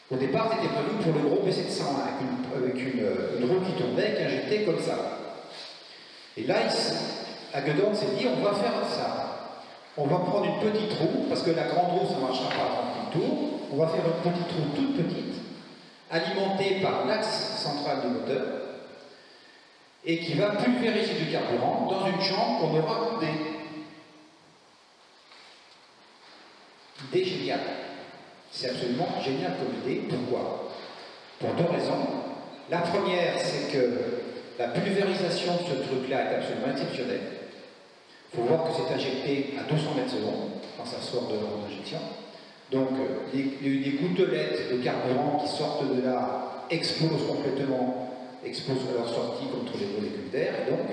[SPEAKER 1] Au départ, c'était prévu pour le gros B701 avec une roue qui tournait, qui injectait comme ça. Et là, Hagedorn s'est dit, on va faire ça. On va prendre une petite roue, parce que la grande roue, ça ne marchera pas à 30 000 tours. On va faire une petite roue toute petite, alimentée par l'axe central du moteur, et qui va pulvériser du carburant dans une chambre qu'on aura coudée. Idée géniale. C'est absolument génial comme idée. Pourquoi? Pour deux raisons. La première, c'est que la pulvérisation de ce truc-là est absolument exceptionnelle. Il faut voir que c'est injecté à 200 mètres secondes quand ça sort de l'injection. Donc les gouttelettes de carburant qui sortent de là explosent complètement, explosent à leur sortie contre les molécules d'air, et donc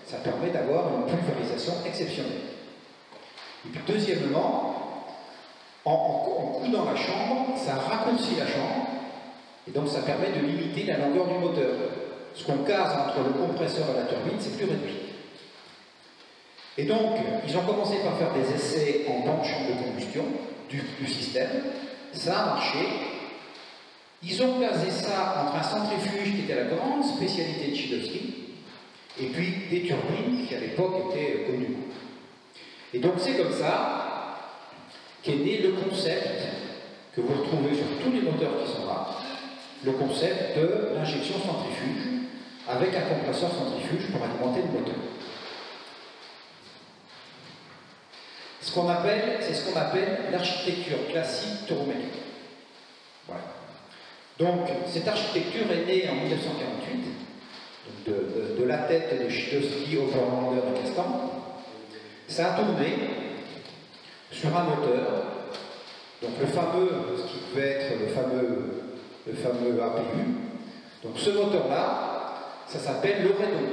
[SPEAKER 1] ça permet d'avoir une pulvérisation exceptionnelle. Et puis deuxièmement, en coudant la chambre, ça raccourcit la chambre, et donc ça permet de limiter la longueur du moteur. Ce qu'on case entre le compresseur et la turbine, c'est plus réduit. Et donc, ils ont commencé par faire des essais en grande chambre de combustion du système. Ça a marché. Ils ont placé ça entre un centrifuge qui était la grande spécialité de Chidowski et puis des turbines qui à l'époque étaient connues. Et donc c'est comme ça qu'est né le concept que vous retrouvez sur tous les moteurs qui sont là, le concept de l'injection centrifuge avec un compresseur centrifuge pour alimenter le moteur. C'est ce qu'on appelle l'architecture classique turbomécanique. Voilà. Donc cette architecture est née en 1948 de la tête de Schiedowski, Oberlander et Castan. Ça a tourné sur un moteur, donc le fameux, ce qui pouvait être le fameux APU. Donc ce moteur-là, ça s'appelle le Redon.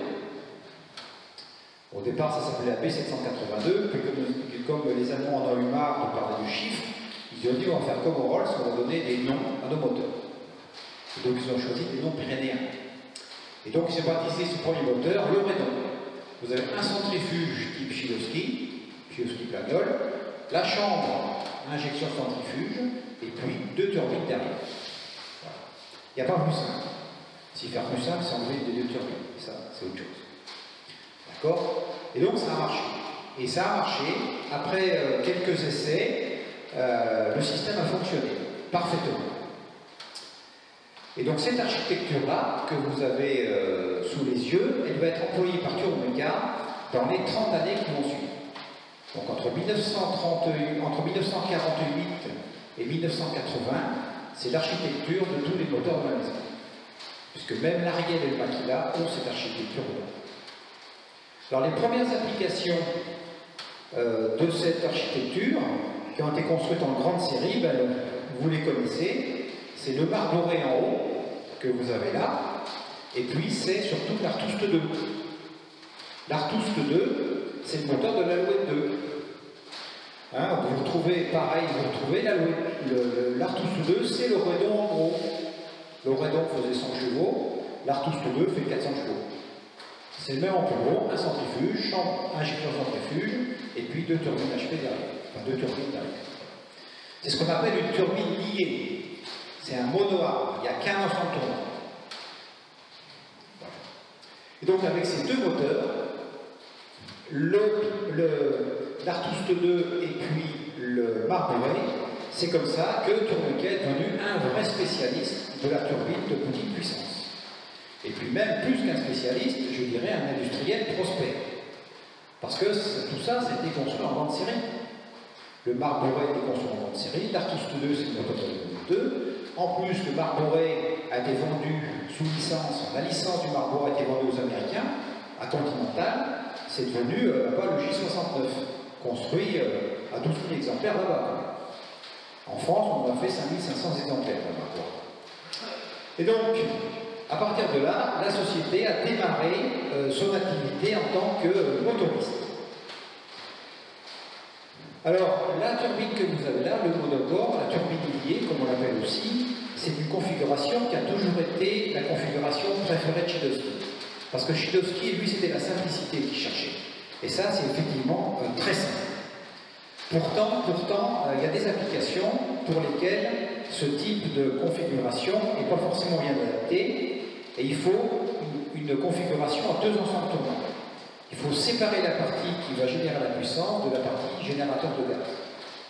[SPEAKER 1] Au départ, ça s'appelait la B782, puis comme les Allemands en ont eu marre de parler du chiffre, ils ont dit on va faire comme au Rolls, on va donner des noms à nos moteurs. Et donc ils ont choisi des noms pyrénéens. Et donc ils ont baptisé ce premier moteur le Redon. Vous avez un centrifuge type Schiedowski Plagnol, la chambre injection centrifuge, et puis deux turbines derrière. Voilà. Il n'y a pas plus simple. Si faire plus simple, c'est enlever des deux turbines. Et ça, c'est autre chose. D'accord? Et donc ça a marché. Et ça a marché. Après quelques essais, le système a fonctionné parfaitement. Et donc cette architecture-là, que vous avez sous les yeux, elle va être employée par Turboméca dans les 30 années qui vont suivre. Donc entre 1948 et 1980, c'est l'architecture de tous les moteurs de la maison. Puisque même l'Ariel et le Makila ont cette architecture-là. Alors les premières applications de cette architecture, qui ont été construites en grande série, ben, vous les connaissez. C'est le Marboré en haut, que vous avez là, et puis c'est surtout l'Artust 2. L'Artust 2, c'est le moteur de l'Alouette 2. Hein, vous retrouvez, pareil, vous retrouvez l'Artust 2, c'est le Redon en gros. Le Redon faisait 100 chevaux, l'Artust 2 fait 400 chevaux. C'est le même en plus gros, un centrifuge, chambre, injection centrifuge, et puis deux turbines HP derrière. Enfin, deux turbines derrière. C'est ce qu'on appelle une turbine liée. C'est un monoarme, il n'y a qu'un ensemble tournant. Voilà. Et donc avec ces deux moteurs, l'Artust 2 et puis le Marboré, c'est comme ça que Turboméca est devenu un vrai spécialiste de la turbine de petite puissance. Et puis même plus qu'un spécialiste, je dirais un industriel prospère. Parce que tout ça, c'était construit en grande série. Le Marboré était construit en grande série, l'Artust 2 c'est le moteur de 2. En plus, le Marboré a été vendu sous licence, la licence du Marboré a été vendue aux Américains, à Continental, c'est devenu là-bas le J69, construit à 12 000 exemplaires là-bas. En France, on a fait 5500 exemplaires de Marboré. Et donc, à partir de là, la société a démarré son activité en tant que motoriste. Alors, la turbine que vous avez là, le monocore, la turbine liée, comme on l'appelle aussi, c'est une configuration qui a toujours été la configuration préférée de Schiedowski. Parce que Schiedowski, lui, c'était la simplicité qu'il cherchait. Et ça, c'est effectivement très simple. Pourtant, il y a des applications pour lesquelles ce type de configuration n'est pas forcément bien adapté, et il faut une configuration en deux ensembles tournants. Il faut séparer la partie qui va générer la puissance de la partie générateur de gaz.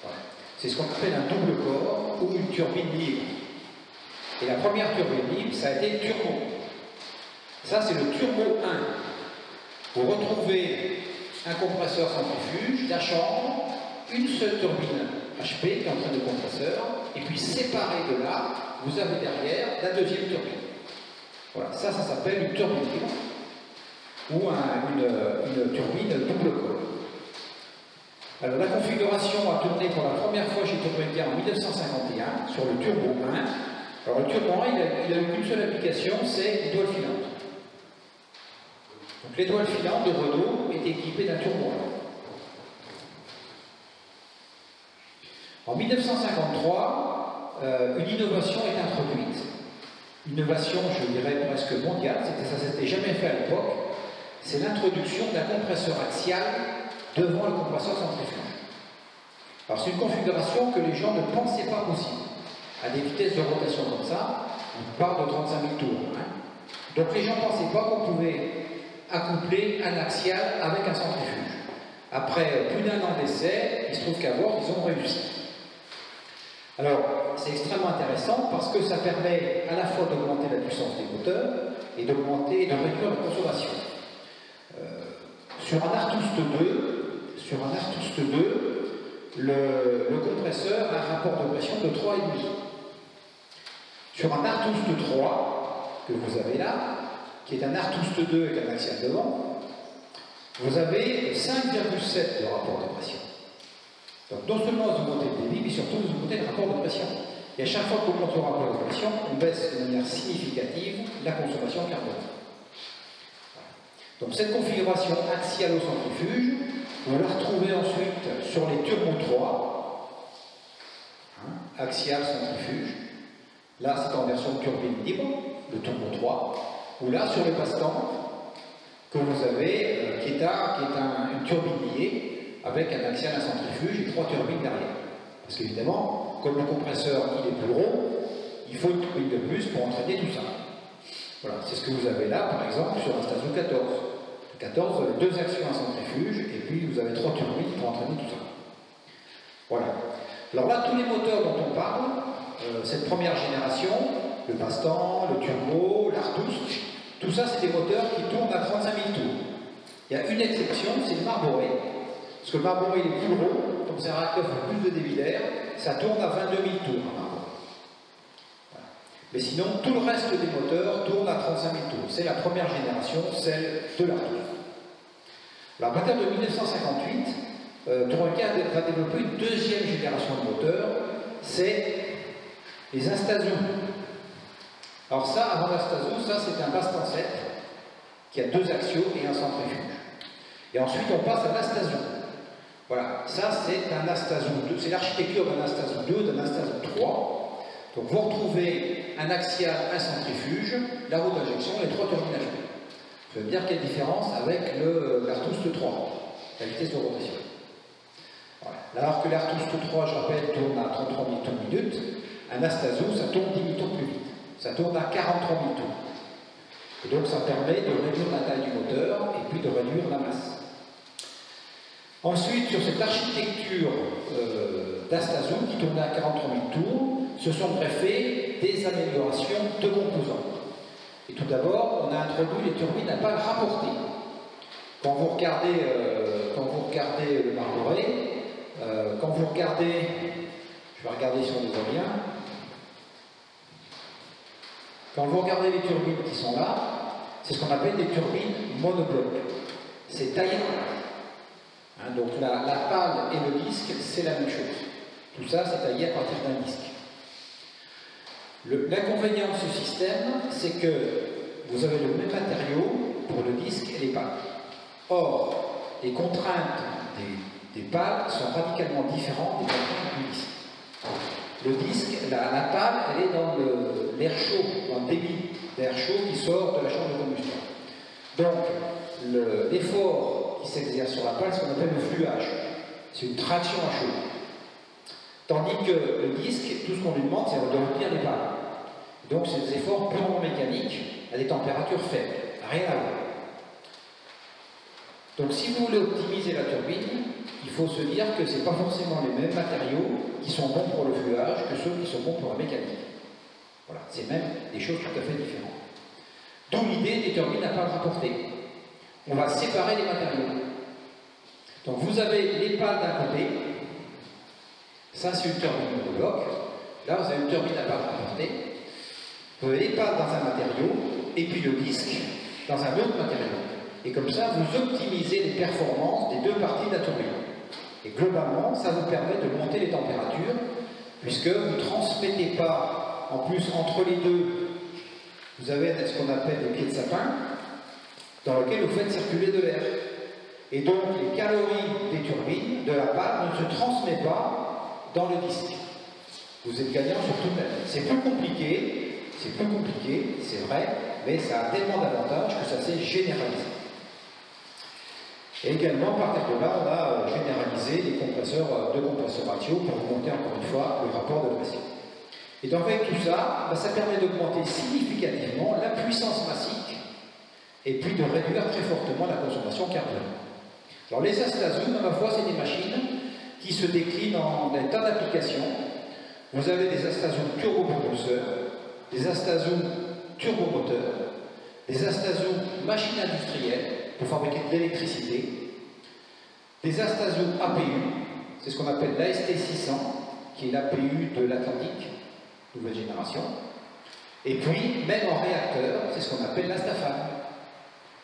[SPEAKER 1] Voilà. C'est ce qu'on appelle un double corps ou une turbine libre. Et la première turbine libre, ça a été le turbo. Ça, c'est le turbo 1. Vous retrouvez un compresseur centrifuge, la chambre, une seule turbine HP qui est en train de compresseur, et puis séparé de là, vous avez derrière la deuxième turbine. Voilà, ça s'appelle une turbine libre ou une turbine double corps. Alors la configuration a tourné pour la première fois chez Turboméca en 1951 sur le turbo 1. Alors le turbo 1, il a eu qu'une seule application, c'est l'étoile filante. Donc l'étoile filante de Renault est équipée d'un turbo 1. En 1953, une innovation est introduite. Une innovation, je dirais, presque mondiale, ça ne s'était jamais fait à l'époque. C'est l'introduction d'un compresseur axial devant le compresseur centrifuge. Alors c'est une configuration que les gens ne pensaient pas possible. À des vitesses de rotation comme ça, on parle de 35 000 tours. Hein. Donc les gens ne pensaient pas qu'on pouvait à coupler un axial avec un centrifuge. Après plus d'1 an d'essai, il se trouve qu'à bord, ils ont réussi. Alors, c'est extrêmement intéressant parce que ça permet à la fois d'augmenter la puissance des moteurs et de réduire la consommation. Sur un Artust 2, le compresseur a un rapport de pression de 3,5. Sur un Artust 3, que vous avez là, qui est un Artust 2 avec un axial devant, vous avez 5,7 de rapport de pression. Donc non seulement vous montez le débit, mais surtout vous montez le rapport de pression. Et à chaque fois qu'on monte le rapport de pression, on baisse de manière significative la consommation carbone. Donc cette configuration axiale au centrifuge, vous la retrouvez ensuite sur les Turbo 3, axial centrifuge. Là c'est en version turbine libre, le Turbo 3, ou là sur le passe-temps que vous avez, qui est une turbine liée, avec un axial, un centrifuge et 3 turbines derrière. Parce qu'évidemment, comme le compresseur il est plus gros, il faut une turbine de plus pour entraîner tout ça. Voilà, c'est ce que vous avez là, par exemple, sur un Stasio 14. Le 14, vous avez 2 actions, un centrifuge, et puis vous avez 3 turbines pour entraîner tout ça. Voilà. Alors là, tous les moteurs dont on parle, cette première génération, le passe-temps, le turbo, l'Artust, tout ça, c'est des moteurs qui tournent à 35 000 tours. Il y a une exception, c'est le Marboré. Parce que le Marboré il est plus gros, donc c'est un réacteur qui fait plus de débit d'air, ça tourne à 22 000 tours. Voilà. Mais sinon, tout le reste des moteurs tourne à 35 000 tours. C'est la première génération, celle de l'Artust. Alors, à partir de 1958, Tourica va développer une deuxième génération de moteurs, c'est les Instasio. Alors ça, avant l'Astasio, ça c'est un passe-temps 7 qui a 2 axiaux et un centrifuge. Et ensuite, on passe à l'Astasio. Voilà, ça c'est un Astasio 2, c'est l'architecture d'un Astasio 2, d'un Astasio 3. Donc vous retrouvez un axial, un centrifuge, la roue d'injection, les 3 turbines HP. Ça veut dire quelle différence avec l'Artust 3, la vitesse de rotation. Voilà. Alors que l'Artust 3, je rappelle, tourne à 33 000 tours minute, un Astasio, ça tourne 10 000 tours plus vite. Ça tourne à 43 000 tours. Et donc ça permet de réduire la taille du moteur et puis de réduire la masse. Ensuite, sur cette architecture d'Astasio qui tournait à 43 000 tours, se sont greffées des améliorations de composants. Et tout d'abord, on a introduit les turbines à pales rapportées. Quand vous regardez le Marboré, quand vous regardez, je vais regarder si on les a bien, quand vous regardez les turbines qui sont là, c'est ce qu'on appelle des turbines monoblocs. C'est taillé. Donc la pale et le disque, c'est la même chose. Tout ça, c'est taillé à partir d'un disque. L'inconvénient de ce système, c'est que vous avez le même matériau pour le disque et les pales. Or, les contraintes des pales sont radicalement différentes des contraintes du disque. Le disque, la pale, elle est dans l'air chaud, dans le débit d'air chaud qui sort de la chambre de combustion. Donc, l'effort qui s'exerce sur la pale, c'est ce qu'on appelle le fluage. C'est une traction à chaud. Tandis que le disque, tout ce qu'on lui demande, c'est de remplir les pales. Donc, c'est des efforts purement mécaniques à des températures faibles. Rien à voir. Donc, si vous voulez optimiser la turbine, il faut se dire que ce n'est pas forcément les mêmes matériaux qui sont bons pour le fluage que ceux qui sont bons pour la mécanique. Voilà, c'est même des choses tout à fait différentes. D'où l'idée des turbines à pales rapportées. On va séparer les matériaux. Donc vous avez les pales d'un côté, ça c'est une turbine monobloc, là vous avez une turbine à pales rapportées, vous avez les pales dans un matériau, et puis le disque dans un autre matériau. Et comme ça, vous optimisez les performances des 2 parties de la turbine. Et globalement, ça vous permet de monter les températures, puisque vous ne transmettez pas, en plus, entre les deux, vous avez ce qu'on appelle des pieds de sapin, dans lequel vous faites circuler de l'air. Et donc, les calories des turbines, de la pale, ne se transmettent pas dans le disque. Vous êtes gagnant sur tout le même. C'est plus compliqué, c'est vrai, mais ça a tellement d'avantages que ça s'est généralisé. Et également, à partir de là, on a généralisé les compresseurs, 2 compresseurs axiaux pour monter encore une fois le rapport de pression. Et donc avec tout ça, ça permet d'augmenter significativement la puissance massique et puis de réduire très fortement la consommation carburant. Alors les Astazoo, à ma foi, c'est des machines qui se déclinent en des tas d'applications. Vous avez des Astazoo turbopropulseurs, des Astazoo turbomoteurs, des Astazoo machines industrielles pour fabriquer de l'électricité, des Astazoo APU, c'est ce qu'on appelle l'AST600, qui est l'APU de l'Atlantique, nouvelle génération. Et puis, même en réacteur, c'est ce qu'on appelle l'Astafan.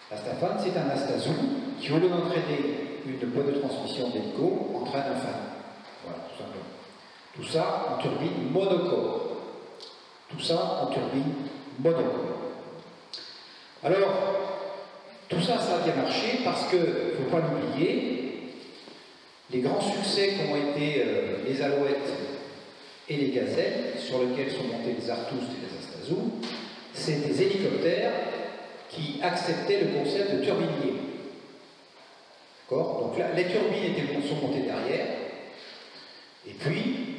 [SPEAKER 1] L'Astafan, c'est un Astazoo qui, au lieu d'entraîner une boîte de transmission d'hélico, entraîne un fan. Voilà, tout simplement. Tout ça en turbine monocore. Tout ça en turbine monocore. Alors, tout ça, ça a bien marché parce que, il ne faut pas l'oublier, les grands succès qu'ont été les Alouettes et les Gazelles, sur lesquels sont montés les Artus et les Astazoo, c'est des hélicoptères qui acceptaient le concept de turbine libre. D'accord? Donc là, les turbines sont montées derrière, et puis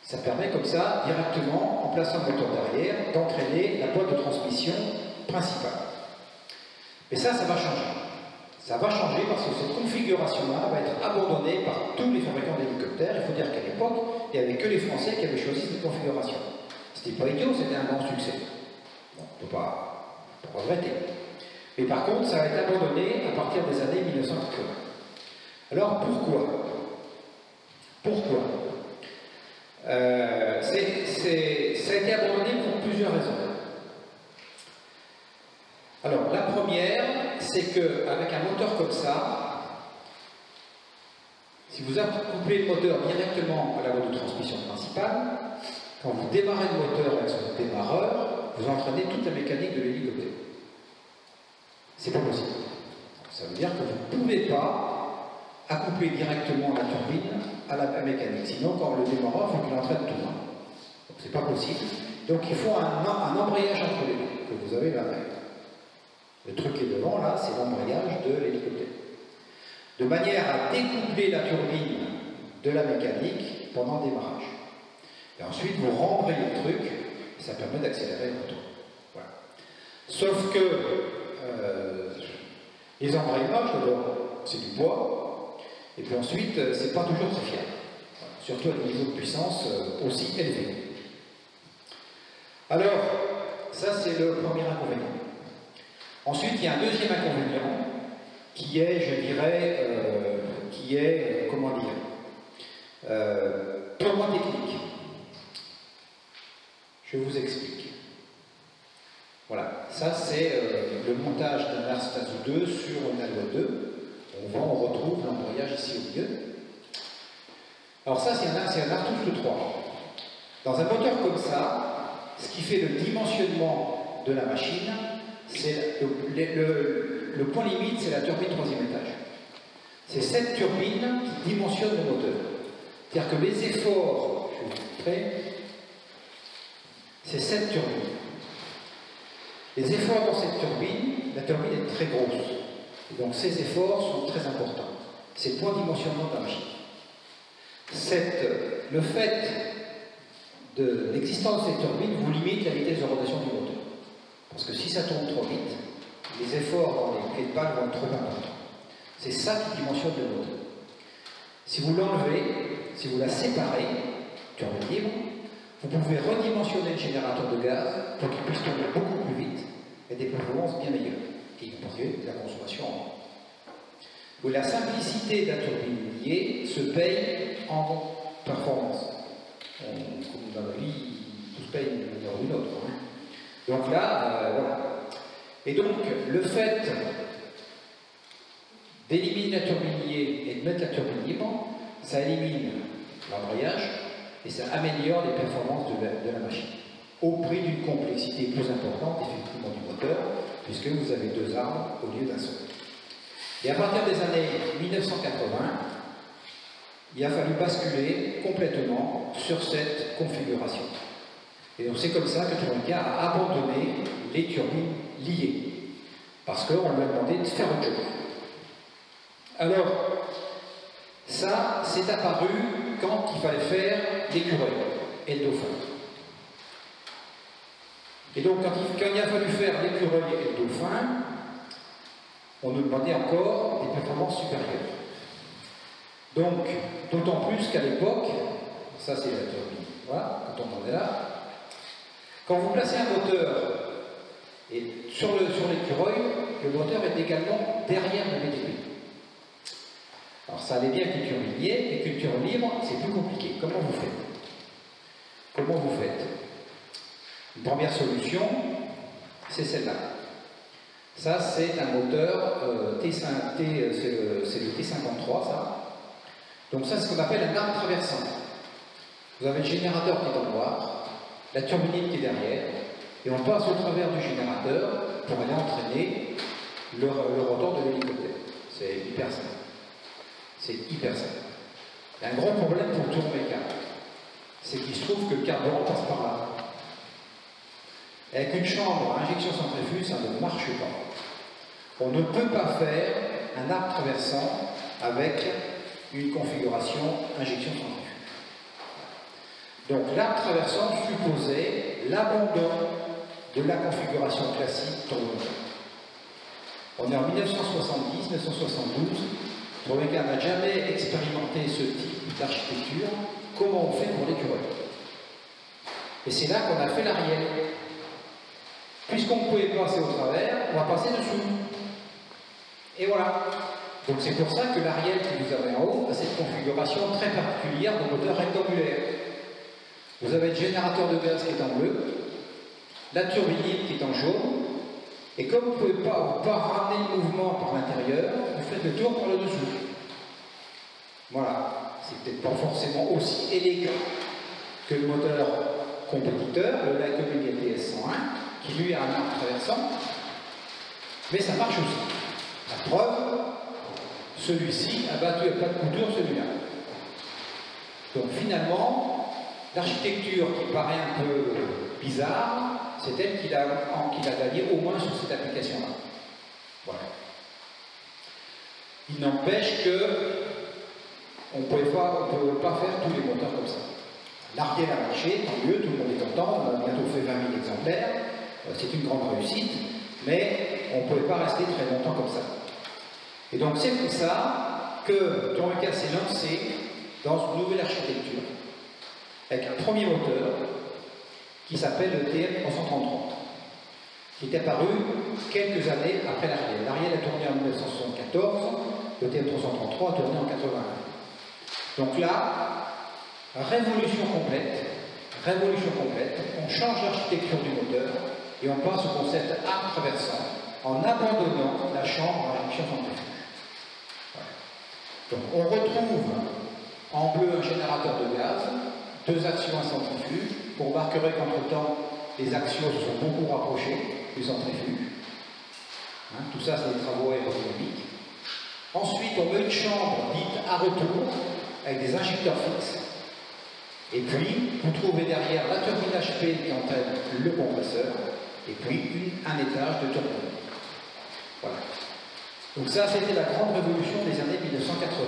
[SPEAKER 1] ça permet comme ça, directement, en plaçant le moteur derrière, d'entraîner la boîte de transmission principale. Mais ça va changer. Ça va changer parce que cette configuration-là va être abandonnée par tous les fabricants d'hélicoptères. Il faut dire qu'à l'époque, il n'y avait que les Français qui avaient choisi cette configuration. C'était pas idiot, c'était un grand succès. Bon, on ne peut pas regretter. Mais par contre, ça va être abandonné à partir des années 1980. Alors pourquoi? Pourquoi? Ça a été abandonné pour plusieurs raisons. Alors, la première, c'est qu'avec un moteur comme ça, si vous couplez le moteur directement à la boîte de transmission principale, quand vous démarrez le moteur avec son démarreur, vous entraînez toute la mécanique de l'hélicoptère. C'est pas possible. Ça veut dire que vous ne pouvez pas accoupler directement la turbine à la mécanique. Sinon, quand le démarreur, il faut qu'il entraîne tout. Donc, c'est pas possible. Donc, il faut un embrayage entre les deux, que vous avez là. Le truc qui est devant, là, c'est l'embrayage de l'hélicoptère. De manière à découpler la turbine de la mécanique pendant le démarrage. Et ensuite, vous rembrayez le truc, et ça permet d'accélérer le moteur. Voilà. Sauf que les embrayages, d'abord, c'est du bois, et puis ensuite, c'est pas toujours très fiable. Voilà. Surtout à des niveaux de puissance aussi élevés. Alors, ça, c'est le premier inconvénient. Ensuite, il y a un deuxième inconvénient qui est, je dirais, comment dire, purement technique. Je vous explique. Voilà, ça c'est le montage d'un Astazoo 2 sur une Alouette 2. On retrouve l'embrayage ici au milieu. Alors ça, c'est un Artus 3. Dans un moteur comme ça, ce qui fait le dimensionnement de la machine, c'est le point limite, c'est la turbine troisième étage. C'est cette turbine qui dimensionne le moteur. C'est-à-dire que les efforts, je vais vous montrer, c'est cette turbine. Les efforts dans cette turbine, la turbine est très grosse. Et donc ces efforts sont très importants. C'est le point de dimensionnement de la machine. Le fait de l'existence de cette turbine vous limite la vitesse de rotation du moteur. Parce que si ça tourne trop vite, les efforts dans les clés de balle vont être trop importants. C'est ça qui dimensionne le moteur. Si vous l'enlevez, si vous la séparez, turbine libre, vous pouvez redimensionner le générateur de gaz pour qu'il puisse tourner beaucoup plus vite et des performances bien meilleures. Et vous pourriez la consommation en moins. La simplicité de la turbine liée se paye en performance. Comme dans la vie, tout se paye d'une manière ou d'une autre. Donc là, voilà. Et donc, le fait d'éliminer la turbine liée et de mettre la turbine libre, ça élimine l'embrayage et ça améliore les performances de la machine. Au prix d'une complexité plus importante, effectivement, du moteur, puisque vous avez deux armes au lieu d'un seul. Et à partir des années 1980, il a fallu basculer complètement sur cette configuration. Et donc c'est comme ça que Tourenca a abandonné les turbines liées, parce qu'on lui a demandé de faire autre chose. Alors, ça, c'est apparu quand il fallait faire l'écureuil et le dauphin. Et donc, quand il a fallu faire l'écureuil et le dauphin, on nous demandait encore des performances supérieures. Donc, d'autant plus qu'à l'époque, ça c'est la turbine, voilà, quand on en est là, quand vous placez un moteur et sur l'écureuil, le moteur est également derrière le VTP. Alors ça allait bien avec une turbine liée, et qu'une turbine libre, c'est plus compliqué. Comment vous faites? Comment vous faites? Une première solution, c'est celle-là. Ça, c'est un moteur c'est le T53, ça. Donc ça, c'est ce qu'on appelle un arc traversant. Vous avez le générateur qui est en noir, la turbine qui est derrière, et on passe au travers du générateur pour aller entraîner le rotor de l'hélicoptère. C'est hyper simple. C'est hyper simple. Il y a un gros problème pour Tourméca, c'est qu'il se trouve que le carburant passe par là. Avec une chambre à injection centrifuge, ça ne marche pas. On ne peut pas faire un arc traversant avec une configuration injection centrifuge. Donc l'arc traversant supposait l'abandon de la configuration classique Tourméca. On est en 1970-1972, Tourméca n'a jamais expérimenté ce type d'architecture. Comment on fait pour l'écureuil? Et c'est là qu'on a fait l'Ariel. Puisqu'on ne pouvait passer au travers, on va passer dessous. Et voilà. Donc c'est pour ça que l'Ariel que vous avez en haut a cette configuration très particulière de moteur rectangulaire. Vous avez le générateur de gaz qui est en bleu, la turbine qui est en jaune, et comme vous ne pouvez pas ramener le mouvement par l'intérieur, vous faites le tour par le dessous. Voilà. C'est peut-être pas forcément aussi élégant que le moteur compétiteur, le Lycoming LTS-101, qui lui a un arc traversant, mais ça marche aussi. La preuve, celui-ci a battu à plat de couture celui-là. Donc finalement, l'architecture qui paraît un peu bizarre, c'est elle qui l'a gagné au moins sur cette application-là. Voilà. Il n'empêche que on ne peut pas faire tous les moteurs comme ça. L'Ariel a marché, tant mieux, tout le monde est content, on a bientôt fait 20 000 exemplaires, c'est une grande réussite, mais on ne pouvait pas rester très longtemps comme ça. Et donc c'est pour ça que Tourméca s'est lancé dans une nouvelle architecture, avec un premier moteur qui s'appelle le TM330, qui est apparu quelques années après l'Ariel. L'Ariel a tourné en 1974, le TM333 a tourné en 1981. Donc là, révolution complète, on change l'architecture du moteur et on passe au concept arc traversant en abandonnant la chambre à injection centrifuge. Voilà. Donc on retrouve en bleu un générateur de gaz, 2 actions à centrifuge. Vous remarquerez qu'entre-temps, les axios se sont beaucoup rapprochés du centrifuge. Hein, tout ça, c'est des travaux aérodynamiques. Ensuite, on met une chambre dite à retour, avec des injecteurs fixes. Et puis, vous trouvez derrière la turbine HP qui entraîne le compresseur, et puis un étage de turbine. Voilà. Donc ça, c'était la grande révolution des années 1980.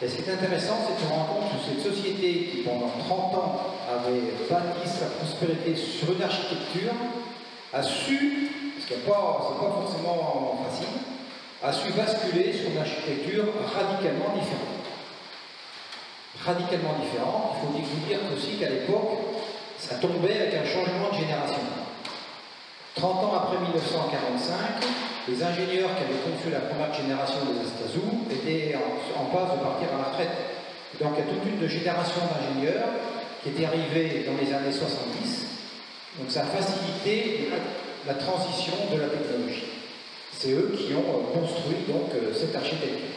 [SPEAKER 1] Et ce qui est intéressant, c'est de se rendre compte que cette société qui, pendant 30 ans, avait bâti sa prospérité sur une architecture, a su, parce que c'est pas forcément facile, a su basculer sur une architecture radicalement différente. Radicalement différente, il faut vous dire aussi qu'à l'époque, ça tombait avec un changement de génération. 30 ans après 1945, les ingénieurs qui avaient conçu la première génération des Astazou étaient en passe de partir à la retraite. Et donc il y a toute une génération d'ingénieurs qui étaient arrivés dans les années 70. Donc ça a facilité la transition de la technologie. C'est eux qui ont construit donc cette architecture.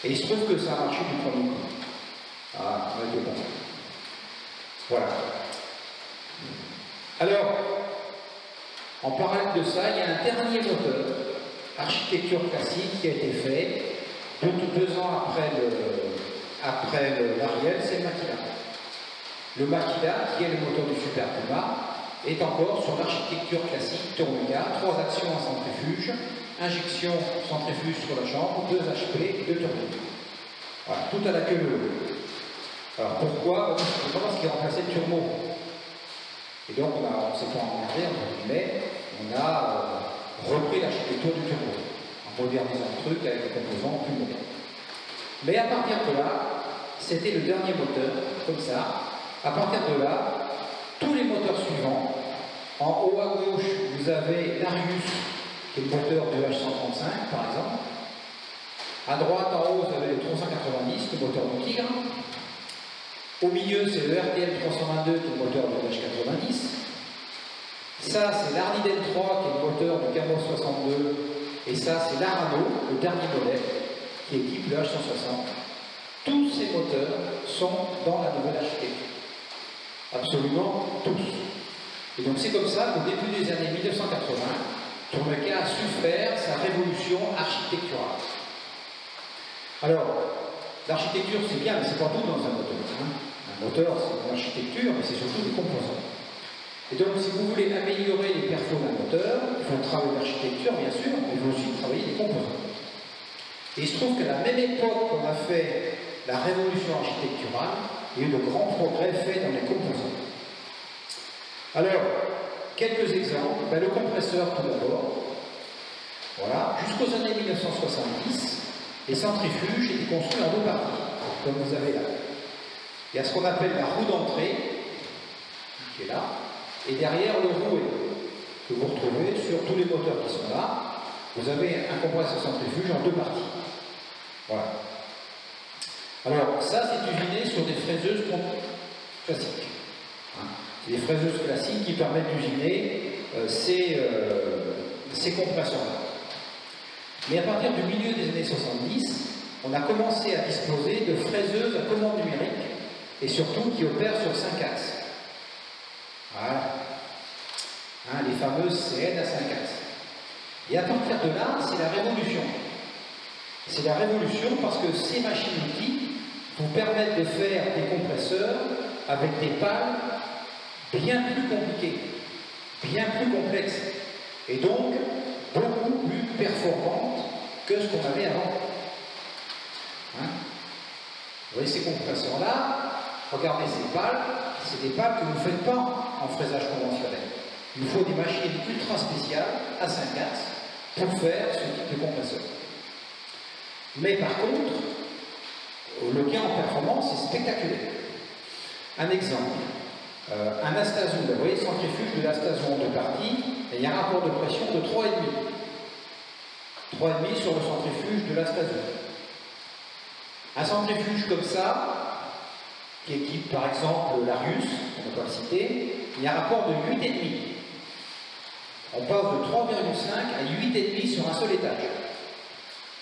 [SPEAKER 1] Et il se trouve que ça a marché du premier coup. Ah, on a été bon. Voilà. Alors, en parallèle de ça, il y a un dernier moteur, architecture classique, qui a été fait 2 ans après l'Ariel, c'est le Makila. Le Makila, qui est le moteur du Super Puma, est encore sur l'architecture classique Tourméca, 3 actions en centrifuge, injection centrifuge sur la chambre, 2 HP et 2 turbines. Voilà, tout à la queue leu. Alors pourquoi? Parce qu'il remplaçait le turbo. Et donc on ne s'est pas emmerdé, entre guillemets, on a repris l'architecture du turbo, en modernisant le truc avec des composants plus modernes. Mais à partir de là, c'était le dernier moteur, comme ça. À partir de là, tous les moteurs suivants, en haut à gauche, vous avez l'Arius, qui est le moteur du H135, par exemple. À droite, en haut, vous avez le 390, le moteur du Tigre. Au milieu, c'est le RTL 322, qui est le moteur du H90. Ça, c'est l'Ardiden 3, qui est le moteur du Camo 62. Et ça, c'est l'Arano, le dernier modèle, qui équipe le H160. Tous ces moteurs sont dans la nouvelle architecture. Absolument tous. Et donc c'est comme ça qu'au début des années 1980, Tournequin a su faire sa révolution architecturale. Alors, l'architecture c'est bien, mais c'est pas tout dans un moteur. Hein. Un moteur c'est une architecture, mais c'est surtout des composants. Et donc si vous voulez améliorer les perfos d'un moteur, il faut travailler l'architecture bien sûr, mais il faut aussi travailler les composants. Et il se trouve qu'à la même époque qu'on a fait la révolution architecturale, il y a eu de grands progrès faits dans les composants. Alors, quelques exemples. Le compresseur tout d'abord. Voilà, jusqu'aux années 1970, les centrifuges étaient construits en deux parties, comme vous avez là. Il y a ce qu'on appelle la roue d'entrée, qui est là, et derrière le rouet, que vous retrouvez sur tous les moteurs qui sont là. Vous avez un compresseur centrifuge en deux parties. Voilà. Alors, ça, c'est usiné sur des fraiseuses classiques. Hein. C'est des fraiseuses classiques qui permettent d'usiner ces compresseurs-là. Mais à partir du milieu des années 70, on a commencé à disposer de fraiseuses à commande numérique et surtout qui opèrent sur 5 axes. Voilà. Hein, les fameuses CN à 5 axes. Et à partir de là, c'est la révolution. C'est la révolution parce que ces machines-outils vous permettent de faire des compresseurs avec des pales bien plus compliquées, bien plus complexes, et donc beaucoup plus performantes que ce qu'on avait avant. Hein? Vous voyez ces compresseurs-là, regardez ces pales, c'est des pales que vous ne faites pas en fraisage conventionnel. Il faut des machines ultra spéciales à 5 axes pour faire ce type de compresseur. Mais par contre, le gain en performance est spectaculaire. Un exemple, un Astazo, vous voyez, centrifuge de l'Astazo en deux parties, et il y a un rapport de pression de 3,5. 3,5 sur le centrifuge de l'Astazo. Un centrifuge comme ça, qui équipe par exemple l'Arius, on ne peut pas le citer, il y a un rapport de 8,5. On passe de 3,5 à 8,5 sur un seul étage.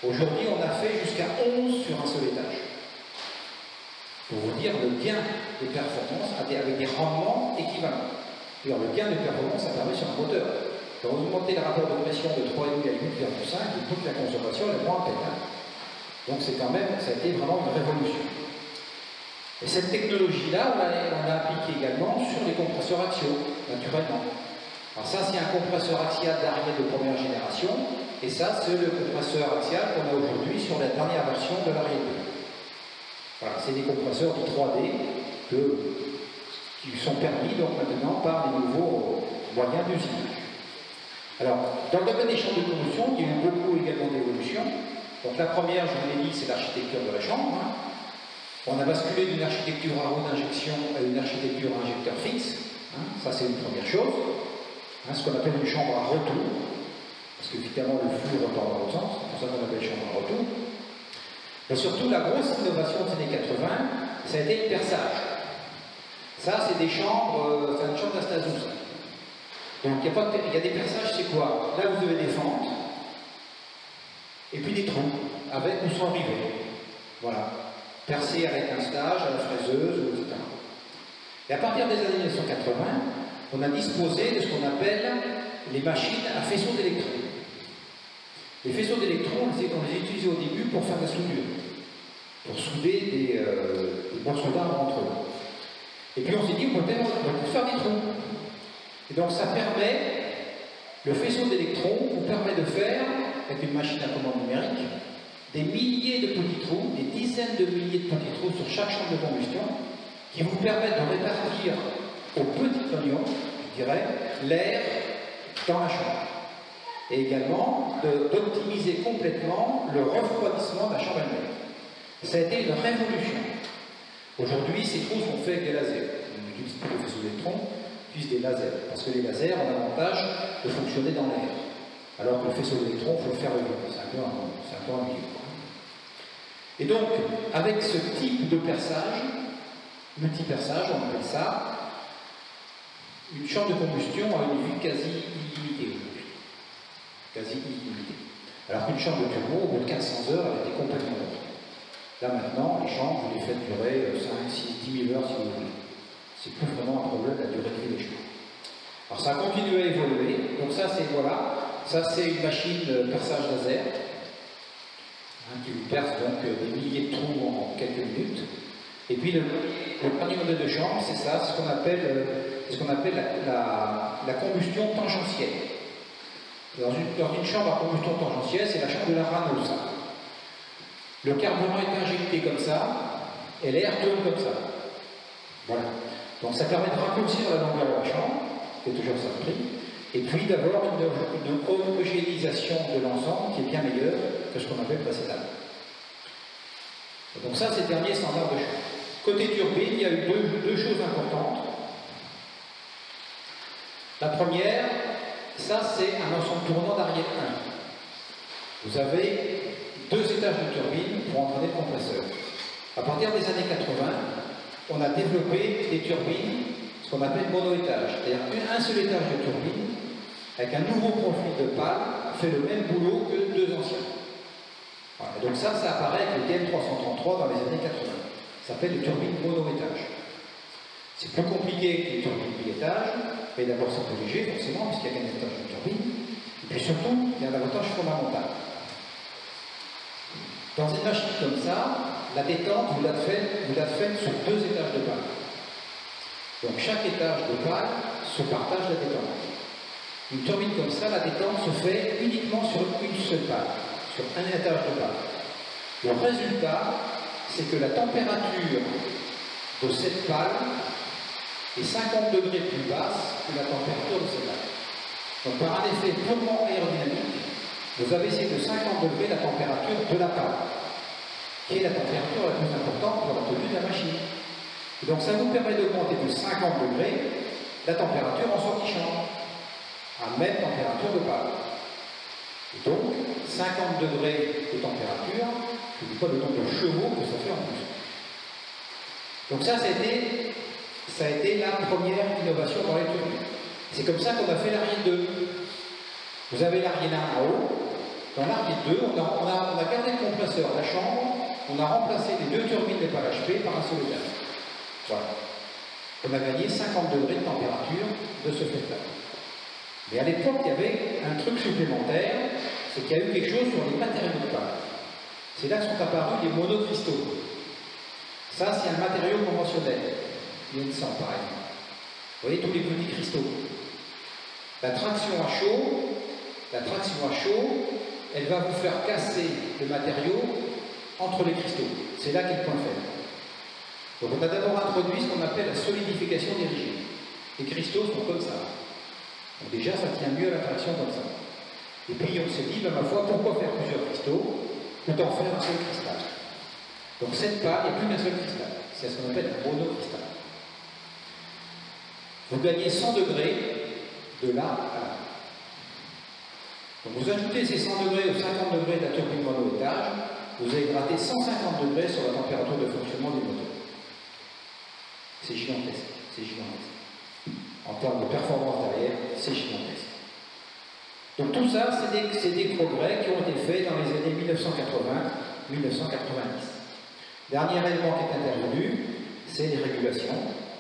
[SPEAKER 1] Aujourd'hui, on a fait jusqu'à 11 sur un seul étage. Pour vous dire le gain de performance avec des rendements équivalents. Le gain de performance apparu sur un moteur. Quand vous montez le rapport de pression de 3,5 à 8,5, il faut que la consommation elle prend un pétard. Donc c'est quand même, ça a été vraiment une révolution. Et cette technologie-là, on l'a appliquée également sur les compresseurs axiaux, naturellement. Alors ça, c'est un compresseur axial d'arrière de première génération, et ça, c'est le compresseur axial qu'on a aujourd'hui sur la dernière version de l'Ariane 2. Voilà, c'est des compresseurs de 3D qui sont permis donc maintenant par les nouveaux moyens d'usinage. Alors, dans le domaine des chambres de combustion, il y a eu beaucoup également d'évolutions. Donc la première, je vous l'ai dit, c'est l'architecture de la chambre. Hein. On a basculé d'une architecture à roue d'injection à une architecture à injecteur fixe. Hein. Ça, c'est une première chose. Hein, ce qu'on appelle une chambre à retour. Parce qu'évidemment, le flux repart dans l'autre sens. C'est pour ça qu'on appelle chambre à retour. Mais surtout, la grosse innovation des années 80, ça a été le perçage. Ça, c'est des chambres, c'est une chambre d'Astazo. Donc, il y a des perçages, c'est quoi? Là, vous avez des fentes, et puis des trous, avec ou sans rivet. Voilà. Percés avec un stage, à la fraiseuse, etc. Et à partir des années 1980, on a disposé de ce qu'on appelle les machines à faisceaux d'électrons. Les faisceaux d'électrons, on les utilisait au début pour faire de la soudure, pour souder des morceaux d'arbre entre eux. Et puis on s'est dit, on peut faire des trous. Et donc ça permet, le faisceau d'électrons vous permet de faire, avec une machine à commande numérique, des milliers de petits trous, des dizaines de milliers de petits trous sur chaque chambre de combustion, qui vous permettent de répartir aux petits oignons je dirais, l'air dans la chambre. Et également d'optimiser complètement le refroidissement de la chambre elle-même. Ça a été une révolution. Aujourd'hui, ces trous sont faits avec des lasers. On n'utilise plus le faisceau d'électrons, on utilise des lasers. Parce que les lasers ont l'avantage de fonctionner dans l'air. Alors que le faisceau d'électrons, il faut le faire vivre. C'est un peu ennuyeux. Et donc, avec ce type de perçage, multiperçage, on appelle ça, une chambre de combustion a une vie quasi illimitée aujourd'hui. Quasi illimitée. Alors qu'une chambre de turbo, au bout de 1500 heures, elle était complètement morte. Là maintenant, les chambres, vous les faites durer 5, 6, 10 000 heures si vous voulez. C'est plus vraiment un problème la durée de vie des chambres. Alors ça a continué à évoluer. Donc ça c'est voilà, ça c'est une machine de perçage laser qui vous perce donc des milliers de trous en quelques minutes. Et puis le premier modèle de chambre, c'est ça, c'est ce qu'on appelle la combustion tangentielle. Dans une chambre à combustion tangentielle, c'est la chambre de la Rano, ça. Le carburant est injecté comme ça, et l'air tourne comme ça. Voilà. Donc ça permet de raccourcir la longueur de la chambre, c'est toujours ça le prix, et puis d'avoir une homogénéisation de l'ensemble qui est bien meilleure que ce qu'on appelle précédemment. Donc ça, c'est le dernier standard de chambre. Côté turbine, il y a eu deux choses importantes. La première, ça c'est un ensemble tournant d'Ariel 1. Vous avez 2 étages de turbine pour entraîner le compresseur. À partir des années 80, on a développé des turbines, ce qu'on appelle mono-étage, c'est-à-dire un seul étage de turbine, avec un nouveau profil de pale, fait le même boulot que 2 anciens. Voilà. Donc ça apparaît avec le TM333 dans les années 80. Ça s'appelle les turbines mono-étage. C'est plus compliqué que les turbines bi-étage, mais d'abord c'est plus léger, forcément, puisqu'il y a qu'un étage de turbine. Et puis surtout, il y a un avantage fondamental. Dans une machine comme ça, la détente, vous la faites sur 2 étages de pale. Donc chaque étage de pale se partage la détente. Une turbine comme ça, la détente se fait uniquement sur une seule pale, sur un étage de pale. Le résultat, c'est que la température de cette pale est 50 degrés plus basse que la température de cette pale. Donc par un effet purement aérodynamique, vous abaissez de 50 degrés la température de la pale, qui est la température la plus importante pour la tenue de la machine. Et donc ça vous permet d'augmenter de 50 degrés la température en sortie chambre, à même température de pale. Et donc, 50 degrés de température, je ne dis pas le nombre de chevaux que ça fait en plus. Donc ça a été la première innovation dans les turbines. C'est comme ça qu'on a fait l'Ariel 2. Vous avez l'Ariel 1 en haut. Dans l'Ariel 2, on a gardé le compresseur, la chambre, on a remplacé les 2 turbines des pales HP par un seul étage. Voilà. On a gagné 50 degrés de température de ce fait-là. Mais à l'époque, il y avait un truc supplémentaire, c'est qu'il y a eu quelque chose sur les matériaux de pale. C'est là que sont apparus les monocristaux. Ça, c'est un matériau conventionnel, l'IN100 par exemple. Vous voyez tous les petits cristaux. La traction à chaud, elle va vous faire casser le matériau entre les cristaux. C'est là qu'est le point faible. Donc on a d'abord introduit ce qu'on appelle la solidification dirigée. Les cristaux sont comme ça. Donc déjà, ça tient mieux à la traction comme ça. Et puis on s'est dit, ben, ma foi, pourquoi faire plusieurs cristaux, autant faire un seul cristal. Donc cette pale, il n'y a plus qu'un seul cristal. C'est ce qu'on appelle un monocristal. Vous gagnez 100 degrés de là à là. Donc vous ajoutez ces 100 degrés ou 50 degrés de la turbine mono-étage, vous allez gratter 150 degrés sur la température de fonctionnement du moteur. C'est gigantesque, c'est gigantesque. En termes de performance derrière, c'est gigantesque. Donc tout ça, c'est des progrès qui ont été faits dans les années 1980-1990. Dernier élément qui est intervenu, c'est les régulations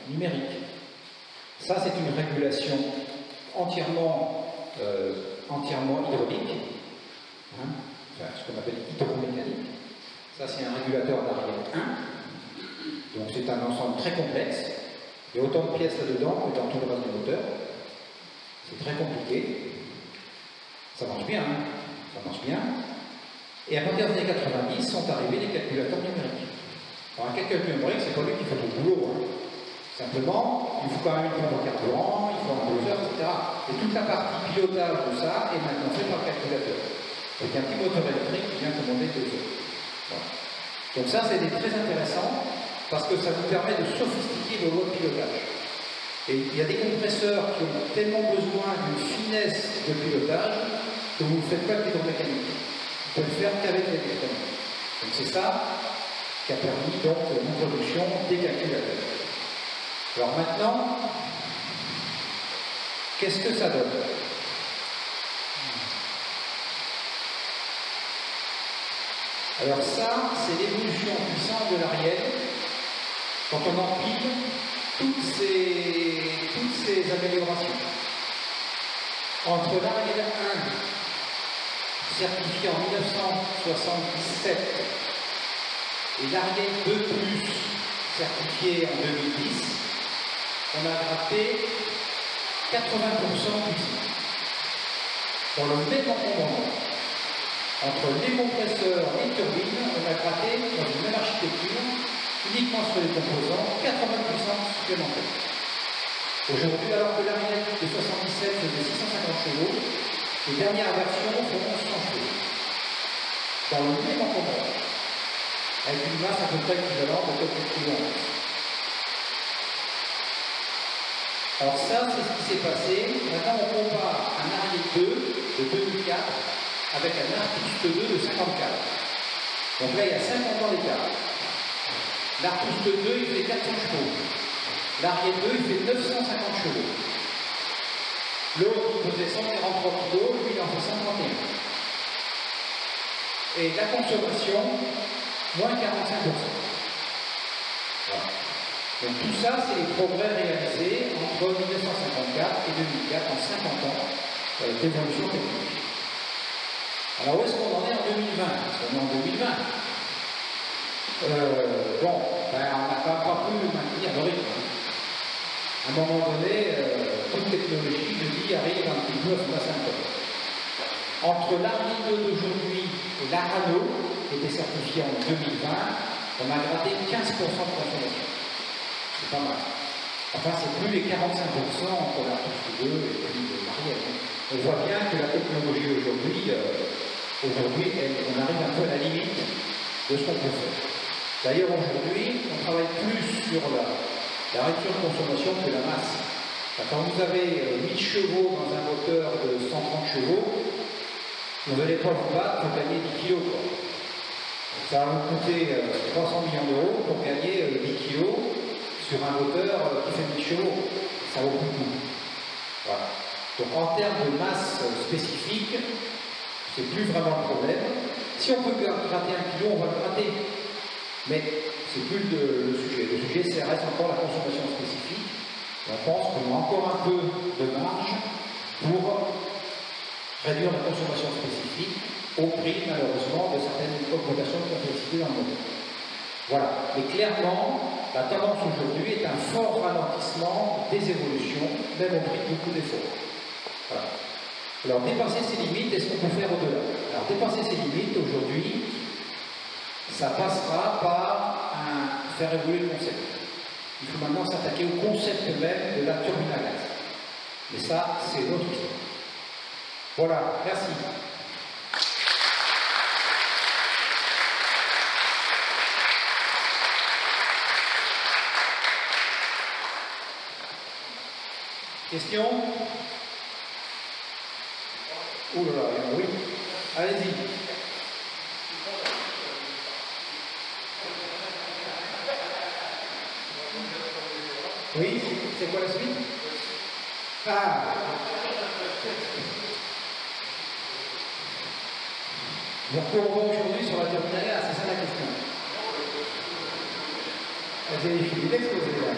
[SPEAKER 1] numériques. Ça, c'est une régulation entièrement hydraulique, enfin, ce qu'on appelle hydromécanique. Ça, c'est un régulateur d'Ariel 1. Donc c'est un ensemble très complexe. Il y a autant de pièces là-dedans que dans tout le reste du moteur. C'est très compliqué. Ça marche bien, hein, ça marche bien. Et à partir des années 90 sont arrivés les calculateurs numériques. Alors un calculateur numérique, c'est pas lui qui fait le boulot. Hein. Simplement, il faut quand même une pompe au carburant, il faut un doseur, etc. Et toute la partie pilotage de ça est maintenant faite par le calculateur. Avec un petit moteur électrique qui vient commander le doseur. Voilà. Donc ça, c'est très intéressant parce que ça vous permet de sophistiquer vos lois de pilotage. Et il y a des compresseurs qui ont tellement besoin d'une finesse de pilotage que vous ne faites pas de l'hydromécanique. Vous pouvez le faire qu'avec l'électronique. Donc c'est ça qui a permis donc l'introduction des calculateurs. Alors maintenant, qu'est-ce que ça donne? Alors ça, c'est l'évolution puissante de l'Ariel quand on empile toutes ces améliorations. Entre l'Ariel 1, certifié en 1977, et l'Ariel 2+, certifié en 2010, on a gratté 80% de puissance. Dans le même encombrement, entre les compresseurs et les turbines, on a gratté dans une même architecture, uniquement sur les composants, 80 de puissance supplémentaire. Aujourd'hui, alors que l'Ariel de 77 faisait 650 chevaux, les dernières versions font 1100 chevaux. Dans le même encombrement, avec une masse à peu près équivalente de quelques kilos en masse. Alors ça, c'est ce qui s'est passé. Maintenant, on compare un Ariel 2 de 2004 avec un Artus 2 de 54. Donc là, il y a 50 ans d'écart. L'Artus 2, il fait 400 chevaux. L'Ariel 2, il fait 950 chevaux. L'autre, il faisait 143 kg, lui, il en fait 131. Et la consommation, moins 45%. Voilà. Donc tout ça, c'est les progrès réalisés entre 1954 et 2004, en 50 ans d'évolution technique. Alors où est-ce qu'on en est en 2020? Parce qu'on est en 2020. On n'a pas pu maintenir le rythme. À un moment donné, toute technologie, je dis, arrive un petit peu à son asymptote. Entre l'Ariel 2 d'aujourd'hui et l'Arano, qui était certifié en 2020, on a gratté 15% de consommation. C'est pas mal. Enfin, c'est plus les 45% entre l'Artus 2 et puis l'Ariel. On voit bien que la technologie aujourd'hui, on arrive un peu à la limite de ce qu'on peut faire. D'ailleurs, aujourd'hui, on travaille plus sur la réduction de consommation que la masse. Quand vous avez 1000 chevaux dans un moteur de 130 chevaux, vous n'allez pas vous battre pour gagner 10 kg. Ça va vous coûter 300 millions d'euros pour gagner 10 kg sur un moteur qui fait 1000 chevaux. Ça vaut beaucoup. Voilà. Donc en termes de masse spécifique, c'est plus vraiment le problème. Si on peut gratter 1 kg, on va le gratter. Mais c'est plus le sujet. Le sujet, ça reste encore la consommation spécifique. On pense qu'on a encore un peu de marge pour réduire la consommation spécifique au prix, malheureusement, de certaines augmentations de complexité dans le moteur. Voilà. Mais clairement, la tendance aujourd'hui est un fort ralentissement des évolutions, même au prix de beaucoup d'efforts. Voilà. Alors, dépasser ces limites, est-ce qu'on peut faire au-delà? Alors, dépasser ces limites, aujourd'hui, ça passera par faire évoluer le concept. Il faut maintenant s'attaquer au concept même de la turbine à gaz. Mais ça, c'est notre histoire. Voilà, merci. Question? Ouh là là, oui. Allez-y. Oui, c'est quoi la suite? Ah! Donc on va aujourd'hui sur la turbine à gaz, c'est ça la question. J'ai fini d'exposer là.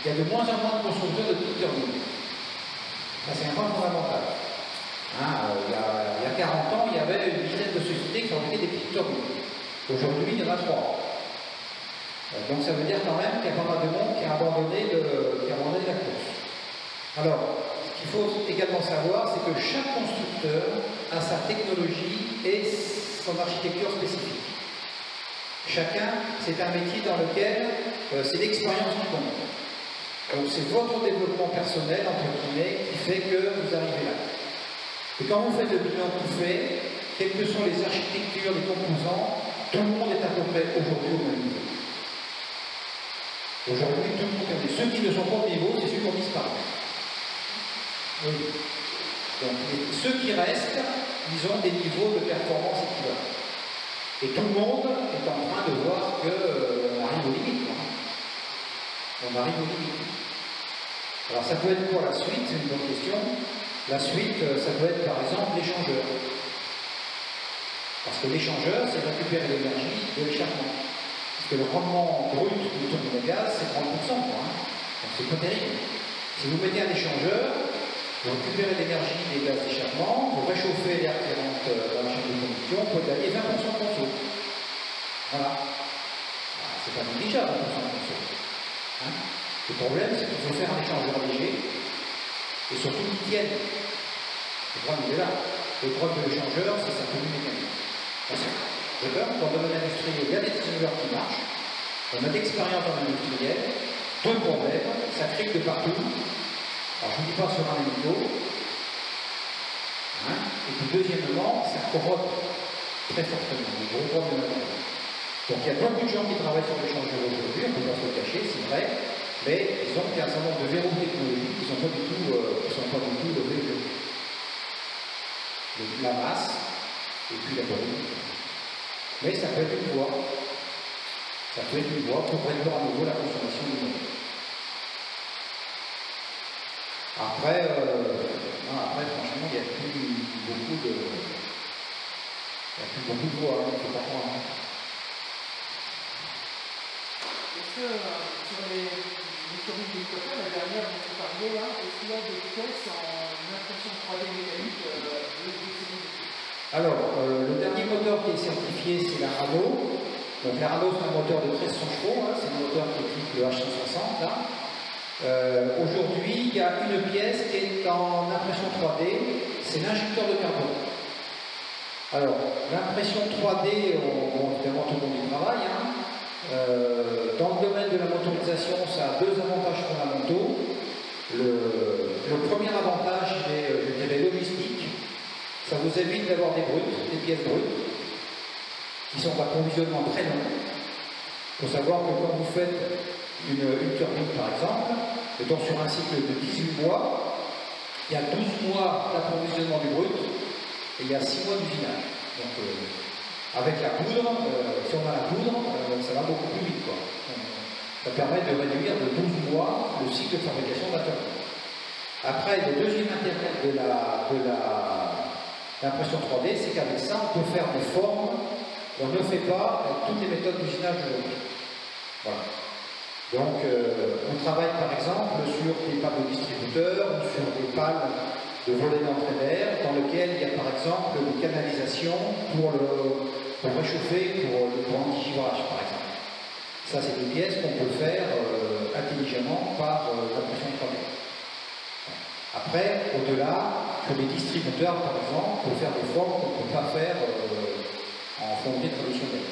[SPEAKER 1] il y a de moins en moins de constructeurs de petites turbines. Ça, c'est un point fondamental. Hein, il y a 40 ans, il y avait une dizaine de sociétés qui fabriquaient des petites turbines. Aujourd'hui, il y en a 3. Donc ça veut dire quand même qu'il y a pas mal de monde qui a abandonné la course. Alors, ce qu'il faut également savoir, c'est que chaque constructeur a sa technologie et son architecture spécifique. Chacun, c'est un métier dans lequel c'est l'expérience qui compte. Donc c'est votre développement personnel, entre guillemets, qui fait que vous arrivez là. Et quand vous faites le bilan tout fait, quelles que sont les architectures, les composants, tout le monde est à peu près aujourd'hui au même niveau. Aujourd'hui, tout le monde est. Ceux qui ne sont pas au niveau, c'est ceux qui ont disparu. Oui. Donc ceux qui restent, ils ont des niveaux de performance équivalents. Et tout le monde est en train de voir qu'on arrive aux limites. On arrive aux limites. Alors ça peut être quoi la suite? C'est une bonne question. La suite, ça peut être par exemple l'échangeur. Parce que l'échangeur, c'est récupérer l'énergie de l'échappement. Parce que le rendement brut du turbine de gaz, c'est 30%. Donc c'est pas terrible. Si vous mettez un échangeur, vous récupérez l'énergie des gaz d'échappement, vous réchauffez l'air qui rentre dans la chaîne de combustion, vous pouvez gagner 20% de conso. Voilà. C'est pas négligeable, 20% de conso. Le problème, c'est qu'il faut faire un échangeur léger et surtout qui tienne. Le problème, il est là. Le problème de l'échangeur, c'est sa tenue mécanique. D'accord? Dans le domaine industriel, il y a des échangeurs qui marchent. On a d'expérience dans l'industriel. Deux problèmes, ça crique de partout. Alors, je ne dis pas sur un niveau. Et puis, deuxièmement, ça corrode très fortement. Les gros problèmes de matériel. Donc, il y a beaucoup de gens qui travaillent sur l'échangeur aujourd'hui, on ne peut pas se le cacher, c'est vrai. Mais disons qu'il y a un certain nombre de verrous technologiques qui ne sont pas du tout levés de la masse et puis la volume. Mais ça peut être une voie. Ça peut être une voie pour réduire à nouveau la consommation d'énergie. Après, franchement, il n'y a plus beaucoup de voies, il ne faut pas croire.
[SPEAKER 2] Est-ce que sur les turbines d'hélicoptère, la dernière dont vous parliez là, est-ce qu'il y a des pièces en impression 3D mécanique de ces?
[SPEAKER 1] Alors, le dernier moteur qui est certifié, c'est la Rano. Donc la Rano, c'est un moteur de 1300 chevaux, c'est un moteur qui équipe le H160 là. Aujourd'hui, il y a une pièce qui est en impression 3D, c'est l'injecteur de carbone. Alors, l'impression 3D, évidemment tout le monde y travaille. Dans le domaine de la motorisation, ça a deux avantages fondamentaux. Le premier avantage, il est, je dirais, logistique. Ça vous évite d'avoir des pièces brutes, qui sont d'approvisionnement très long. Il faut savoir que quand vous faites une turbine, par exemple, étant sur un cycle de 18 mois, il y a 12 mois d'approvisionnement du brut et il y a 6 mois d'usinage. Donc, avec la poudre, si on a la poudre, ça va beaucoup plus vite. Ça permet de réduire de 12 mois le cycle de fabrication de la turbine. Après, le deuxième intérêt de l'impression 3D, c'est qu'avec ça, on peut faire des formes qu'on ne fait pas avec toutes les méthodes d'usinage d'aujourd'hui. Voilà. Donc, on travaille par exemple sur des pales de distributeurs ou sur des pales de volets d'entrée d'air dans lesquelles il y a par exemple des canalisations pour réchauffer, pour l'anti-givrage par exemple. Ça, c'est des pièces qu'on peut faire intelligemment par l'impression 3D. Après, au-delà, pour les distributeurs par exemple, on peut faire des formes qu'on ne peut pas faire en fonderie traditionnelle.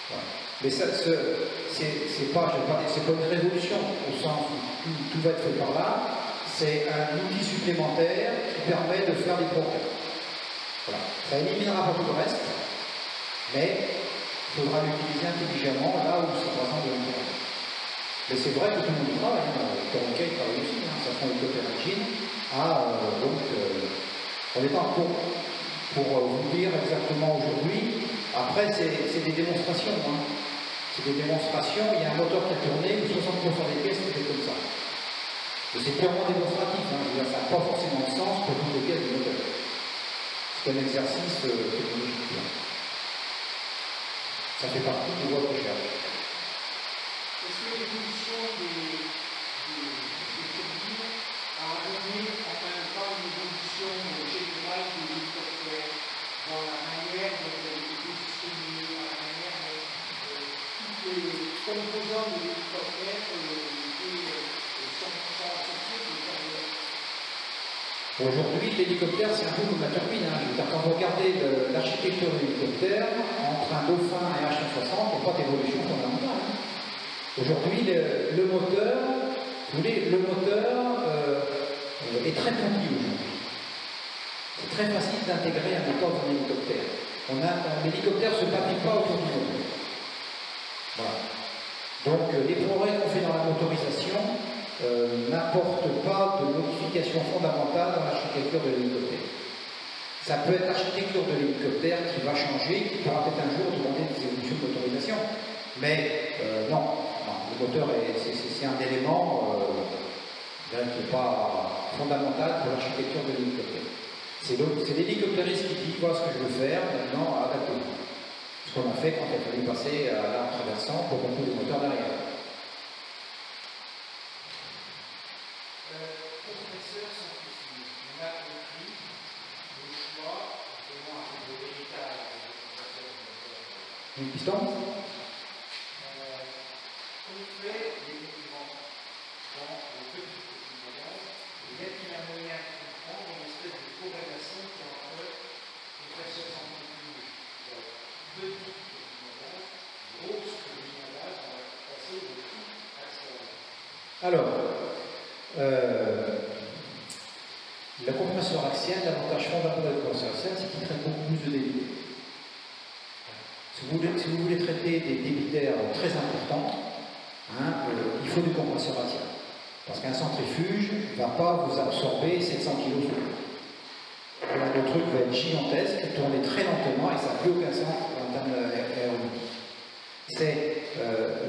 [SPEAKER 1] Voilà. Mais ça, c'est pas une révolution au sens où tout va être fait par là, c'est un outil supplémentaire qui permet de faire des progrès. Voilà. Ça éliminera pas tout le reste, mais il faudra l'utiliser intelligemment là où c'est présent de l'intérêt. Mais c'est vrai que tout le monde travaille, Toronca il travaille aussi, ça prend le côté origine. Donc, on n'est pas pour vous dire exactement aujourd'hui. Après, c'est des démonstrations. C'est des démonstrations, il y a un moteur qui a tourné, 60% des pièces étaient comme ça. Et c'est purement démonstratif, ça n'a pas forcément de sens pour toutes les pièces du moteur. C'est un exercice technologique. Ça fait partie de votre recherche.
[SPEAKER 2] Est-ce que l'évolution des turbines a amené en même temps une évolution générale des hélicoptères dans la manière dont elle a été positionnée, dans la manière dont tous les composants de l'hélicoptère sont associés de carrière.
[SPEAKER 1] Aujourd'hui, l'hélicoptère, c'est un peu comme la turbine. Quand vous regardez l'architecture de l'hélicoptère, entre un Dauphin et un H160, il n'y a pas d'évolution fondamentale. Aujourd'hui, le moteur, vous voulez, le moteur est très petit aujourd'hui. C'est très facile d'intégrer un moteur dans un hélicoptère. L'hélicoptère ne se bâtit pas autour du moteur. Voilà. Donc, les progrès qu'on fait dans la motorisation n'apportent pas de modification fondamentale dans l'architecture de l'hélicoptère. Ça peut être l'architecture de l'hélicoptère qui va changer, qui pourra peut-être un jour demander des évolutions de motorisation. Mais non, le moteur, c'est un élément qui n'est pas fondamental pour l'architecture de l'hélicoptère. C'est l'hélicoptériste qui dit, voilà ce que je veux faire, maintenant adaptez-vous. Ce qu'on a fait quand il a fallu passer à l'arme traversant pour beaucoup de moteurs derrière.
[SPEAKER 2] Compresseurs centrifuges, on a compris le choix vraiment avec le héritage de compresseurs.
[SPEAKER 1] Une piston?
[SPEAKER 2] On fait des documents dans le petit modèle, et y a-t-il un moyen de comprendre une espèce de corrélation qui est entre compresseurs centrifuges, petit modèle, grosse modèle, on va passer de tout axial.
[SPEAKER 1] Alors, le compresseur axial, l'avantage fondamental du compresseur axial, c'est qu'il traite beaucoup plus de débit. Si vous voulez traiter des débits d'air très importants, il faut du compresseur axial. Parce qu'un centrifuge ne va pas vous absorber 700 kg. Le truc va être gigantesque, tourner très lentement et ça n'a plus aucun sens en termes aéronautiques.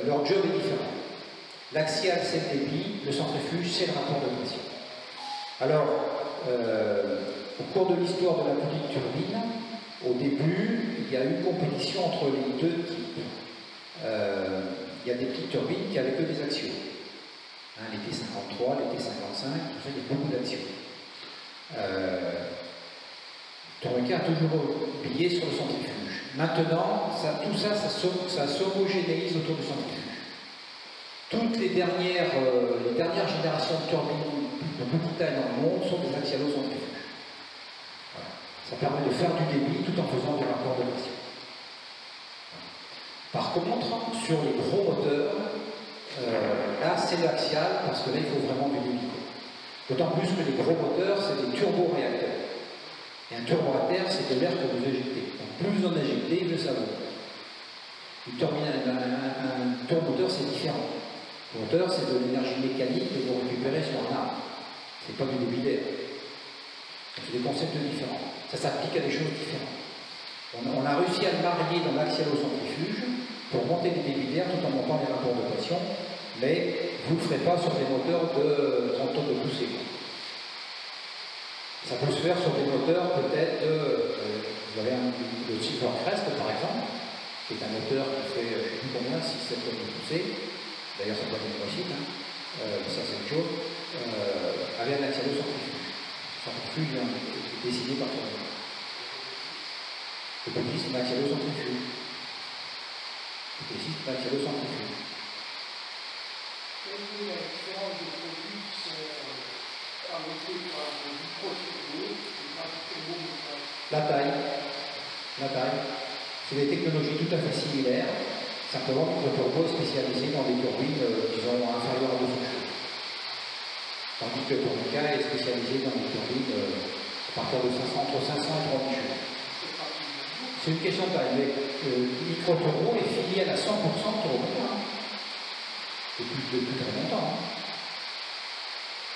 [SPEAKER 1] Leur job est différent. L'axial, c'est le débit, le centrifuge, c'est le rapport de pression. Alors, au cours de l'histoire de la petite turbine, au début, il y a eu compétition entre les deux types. Il y a des petites turbines qui n'avaient que des axiaux. Les T53, les T55, tout ça, il y a beaucoup d'axiaux. Tourniquet a toujours pillé sur le centrifuge. Maintenant, tout ça, ça s'homogénéise autour du centrifuge. Toutes les dernières générations de turbines de petite taille dans le monde sont des axialo-centrifuges. Voilà. Ça permet de faire du débit tout en faisant du rapport de pression. Par contre, sur les gros moteurs, là c'est l'axial parce que là il faut vraiment du débit. D'autant plus que les gros moteurs, c'est des turboréacteurs. Et un turboréacteur, c'est de l'air que vous éjectez. Donc plus vous en éjectez, mieux ça va. Un turbomoteur, c'est différent. Le moteur, c'est de l'énergie mécanique que vous récupérez sur un arbre. Ce n'est pas du débit d'air. C'est des concepts différents. Ça s'applique à des choses différentes. On a réussi à le marier dans l'axialo-centrifuge pour monter des débits d'air tout en montant les rapports de pression, mais vous ne le ferez pas sur des moteurs de 30 tonnes de poussée. Ça peut se faire sur des moteurs peut-être vous avez le Silvercrest par exemple, qui est un moteur qui fait, je ne sais plus combien, 6-7 tonnes de poussée. D'ailleurs, ça peut être possible, ça c'est autre chose, avec un axialo-centrifuge. Le centrifuge est décidé par son moteur. Le petit, c'est un axialo-centrifuge. Le petit, c'est un axialo-centrifuge.
[SPEAKER 2] Quelle est la différence des produits qui sont fabriqués par le micro-turbo et par le turbo-moteur?
[SPEAKER 1] La taille. C'est des technologies tout à fait similaires. Simplement que le turbo est spécialisé dans des turbines, disons, inférieures à 200 chevaux. Tandis que le Tourniquet est spécialisé dans des turbines à partir de entre 500 et 3000 chevaux. C'est une question de taille, mais le micro-turbo est filié à la 100% de Tourniquet. Depuis très longtemps.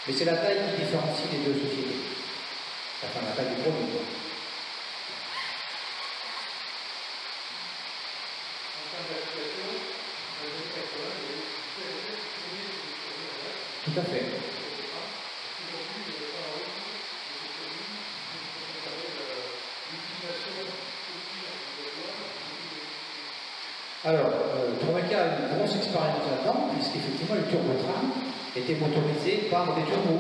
[SPEAKER 1] Mais c'est la taille qui différencie les deux sociétés. Enfin, la taille du produit. Tout à fait. Alors, Toureka a une grosse expérience là-dedans, puisqu'effectivement les turbotrains étaient motorisés par des turbos.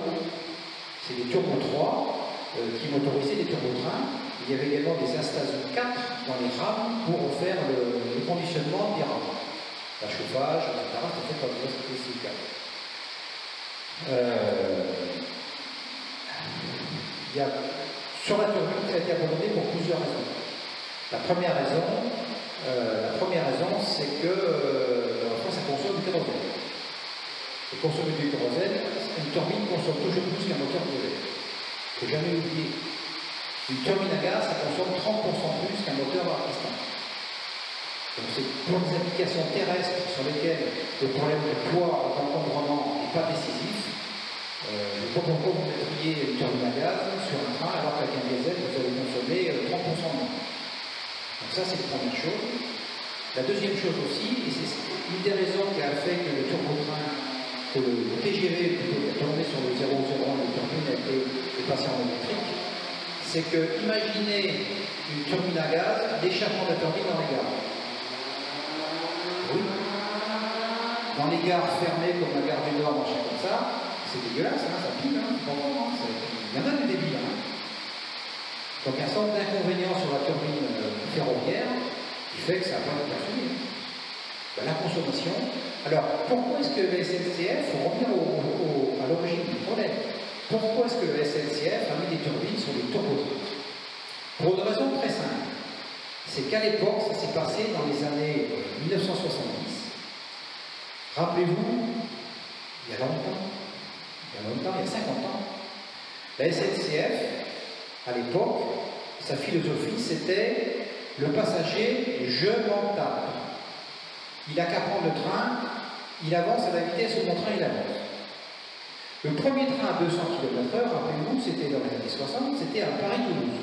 [SPEAKER 1] C'est des turbos 3 qui motorisaient les turbotrains. Il y avait également des Astazo 4 dans les rames pour faire le conditionnement des rames. La chauffage, etc. C'était fait par des Astazo 4. Sur la turbine, ça a été abandonné pour plusieurs raisons. La première raison, c'est que en France, ça consomme du kérosène. Et consommer du kérosène, une turbine consomme toujours plus qu'un moteur diesel. Il ne faut jamais oublier. Une turbine à gaz, ça consomme 30% plus qu'un moteur à piston. Donc c'est pour des applications terrestres sur lesquelles le problème de poids et d'encombrement n'est pas décisif. Je ne sais pas pourquoi vous mettriez une turbine à gaz sur un train alors qu'avec un diesel, vous allez consommer 30% moins. Donc ça, c'est la première chose. La deuxième chose aussi, et c'est une des raisons qui a fait que le turbotrain, que le TGV plutôt qui a tourné sur le 001, le turbine a été passé en électrique, c'est que, imaginez une turbine à gaz, l'échappement de la turbine dans les gares. Oui. Dans les gares fermées comme la gare du Nord, machin comme ça, c'est dégueulasse, hein, ça pile, hein, c'est pas bon, hein, il y en a des débiles. Hein. Donc un certain nombre d'inconvénients sur la turbine ferroviaire qui fait que ça n'a pas été assumé. Ben, la consommation. Alors, pourquoi est-ce que le SNCF, il faut revenir à l'origine du problème, pourquoi est-ce que le SNCF a mis des turbines sur les turbotrains? Pour une raison très simple. C'est qu'à l'époque, ça s'est passé dans les années 1970. Rappelez-vous, il y a longtemps, il y a 50 ans, la SNCF, à l'époque, sa philosophie, c'était le passager, je m'en tape. Il n'a qu'à prendre le train, il avance à la vitesse où mon train il avance. Le premier train à 200 km/h, rappelez-vous, c'était dans les années 60, c'était à Paris-Toulouse.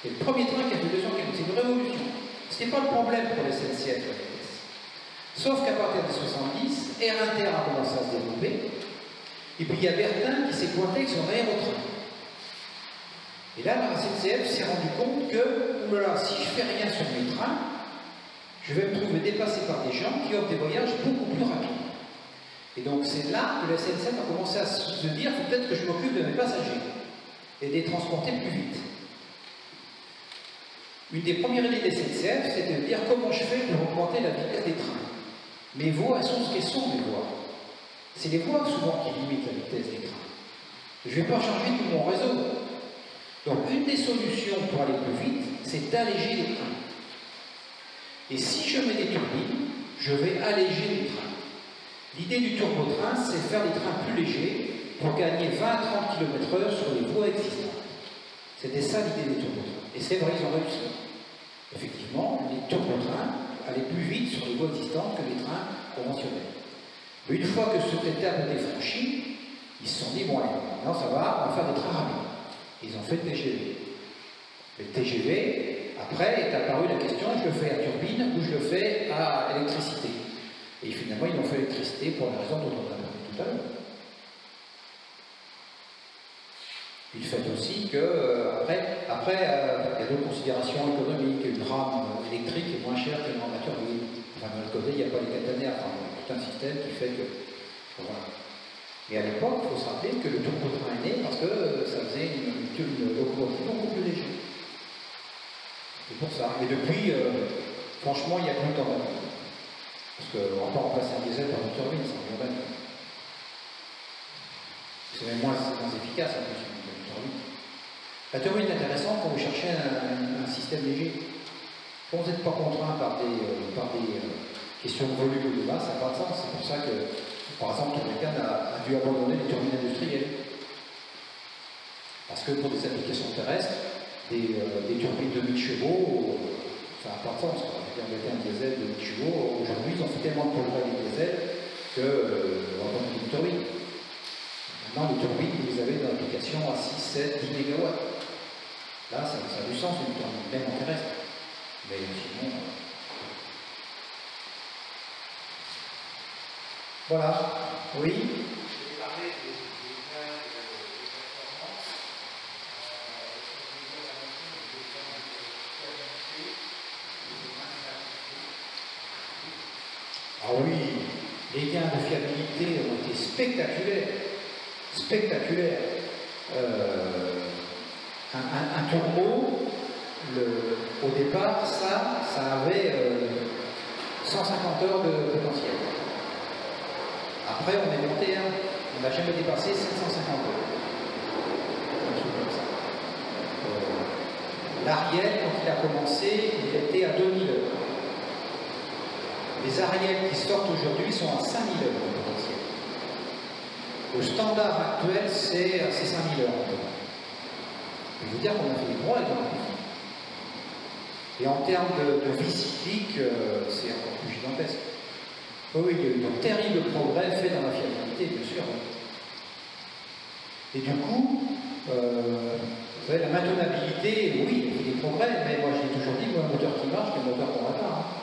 [SPEAKER 1] C'est le premier train qui a fait 200 km, c'est une révolution. Ce n'était pas le problème pour la SNCF, la vitesse. Sauf qu'à partir des 70, Air Inter a commencé à se développer, et puis il y a Bertin qui s'est pointé avec son aérotrain. Et là, la SNCF s'est rendu compte que, oulala, si je fais rien sur mes trains, je vais me trouver dépassé par des gens qui offrent des voyages beaucoup plus rapides. Et donc c'est là que la SNCF a commencé à se dire, il faut peut-être que je m'occupe de mes passagers et de les transporter plus vite. Une des premières idées de la SNCF, c'est de dire comment je fais pour augmenter la vitesse des trains. Mes voies, elles sont ce qu'elles sont, mes voies. C'est les voies souvent qui limitent la vitesse des trains. Je ne vais pas changer tout mon réseau. Donc une des solutions pour aller plus vite, c'est d'alléger les trains. Et si je mets des turbines, je vais alléger les trains. L'idée du turbotrain, c'est faire des trains plus légers pour gagner 20-30 km/h sur les voies existantes. C'était ça l'idée des turbotrains. Et c'est vrai, ils ont réussi. Effectivement, les turbotrains allaient plus vite sur les voies existantes que les trains conventionnels. Mais une fois que cette étape était franchie, ils se sont dit, bon allez, maintenant ça va, on va faire des trains rapides. Ils ont fait le TGV. Le TGV, après, est apparue la question, je le fais à turbine ou je le fais à électricité. Et finalement, ils ont fait l'électricité pour la raison dont on a parlé tout à l'heure. Puis le fait aussi que, après il y a d'autres considérations économiques. Une rame électrique est moins chère qu'une rame à turbine. Enfin, dans le côté, il n'y a pas les caténaires. Enfin, il y a tout un système qui fait que. Voilà. Et à l'époque, il faut se rappeler que le turbotrain est né parce que ça faisait une locomotive beaucoup plus légère. C'est pour ça. Et depuis, franchement, il n'y a plus de temps d'attente. Parce qu'on ne va pas remplacer un diesel par une turbine, ça revient même. C'est même moins efficace en plus qu'une turbine. La turbine est intéressante quand vous cherchez un système léger. Quand vous n'êtes pas contraint par des questions de volume ou de masse, ça n'a pas de sens. C'est pour ça que, par exemple, Toureka a dû abandonner les turbines industrielles. Parce que pour des applications terrestres, des turbines de 1000 chevaux, ça n'a pas de sens. On mettait un diesel de 1000 chevaux. Aujourd'hui, ils ont fait tellement de progrès avec les diesels qu'on va pas mettre une turbine. Maintenant, les turbines, vous avez dans l'application à 6, 7, 10 MW. Là, ça a du sens, une turbine, même en terrestre. Mais sinon. Voilà. Oui. Les gains de fiabilité ont été spectaculaires. Spectaculaires. Un turbo, au départ, ça avait 150 heures de potentiel. Après, on est monté, on n'a jamais dépassé 750 heures. Un truc comme ça. L'Ariel, quand il a commencé, il était à 2000 heures. Les Ariel qui sortent aujourd'hui sont à 5000 heures de potentiel. Le standard actuel, c'est 5000 heures. Je veux dire qu'on a fait des progrès dans la vie. Et en termes de vie cyclique, c'est encore plus gigantesque. Oui, il y a eu de terribles progrès faits dans la fiabilité, bien sûr. Et du coup, vous savez, la maintenabilité, oui, il y a des progrès, mais moi je l'ai toujours dit, un moteur qui marche, c'est un moteur qu'on répare.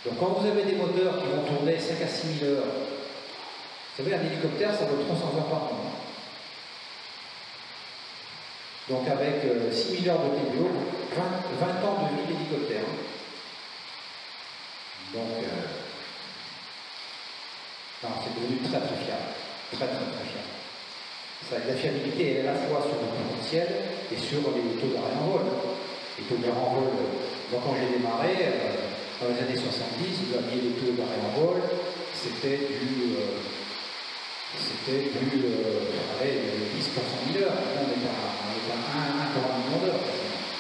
[SPEAKER 1] Donc quand vous avez des moteurs qui vont tourner 5 à 6 000 heures, vous savez, un hélicoptère, ça vaut 300 heures par an. Donc avec 6 000 heures de TBO, 20 ans de vie d'hélicoptère. Donc, c'est devenu très très fiable. Très très très fiable. La fiabilité elle est à la fois sur le potentiel et sur les taux d'arrêt en vol. Les taux d'arrêt en vol, donc quand j'ai démarré, dans les années 70, vous aviez des taux d'arrêt en vol, c'était du 10 pour 100 000 heures. Là, on est à 1 pour 1 million d'heures.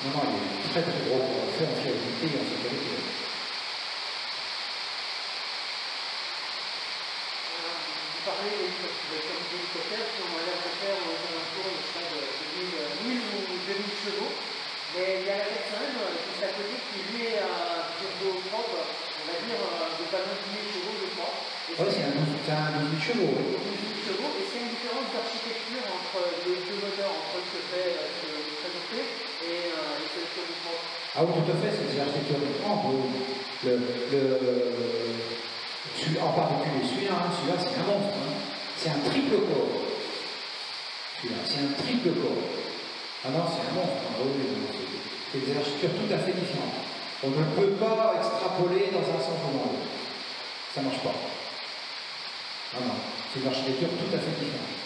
[SPEAKER 1] Non, il y a eu très très gros fait en fiabilité et en sécurité.
[SPEAKER 2] Vous parlez comme d'hélicoptère, si on a l'air de faire aux alentours de 1000 ou 2000 chevaux, mais il y a la personne juste à côté qui lui est un turbo propre, on va dire de pas loin de 10 000 chevaux, je crois.
[SPEAKER 1] Oui, c'est un 12 000 chevaux. Oui.
[SPEAKER 2] 12 000 chevaux, et c'est une différence d'architecture entre les deux moteurs, entre ce que fait le présenté et celui du propre.
[SPEAKER 1] Ah oui, tout à fait, c'est des architectures différentes. En particulier celui-là, c'est un monstre. Hein. C'est un triple corps. Celui-là, c'est un triple corps. Ah non, c'est un monstre. Hein. Oui, c'est des architectures tout à fait différentes. On ne peut pas extrapoler dans un sens ou dans l'autre. Ça ne marche pas. Ah non, c'est une architecture tout à fait différente.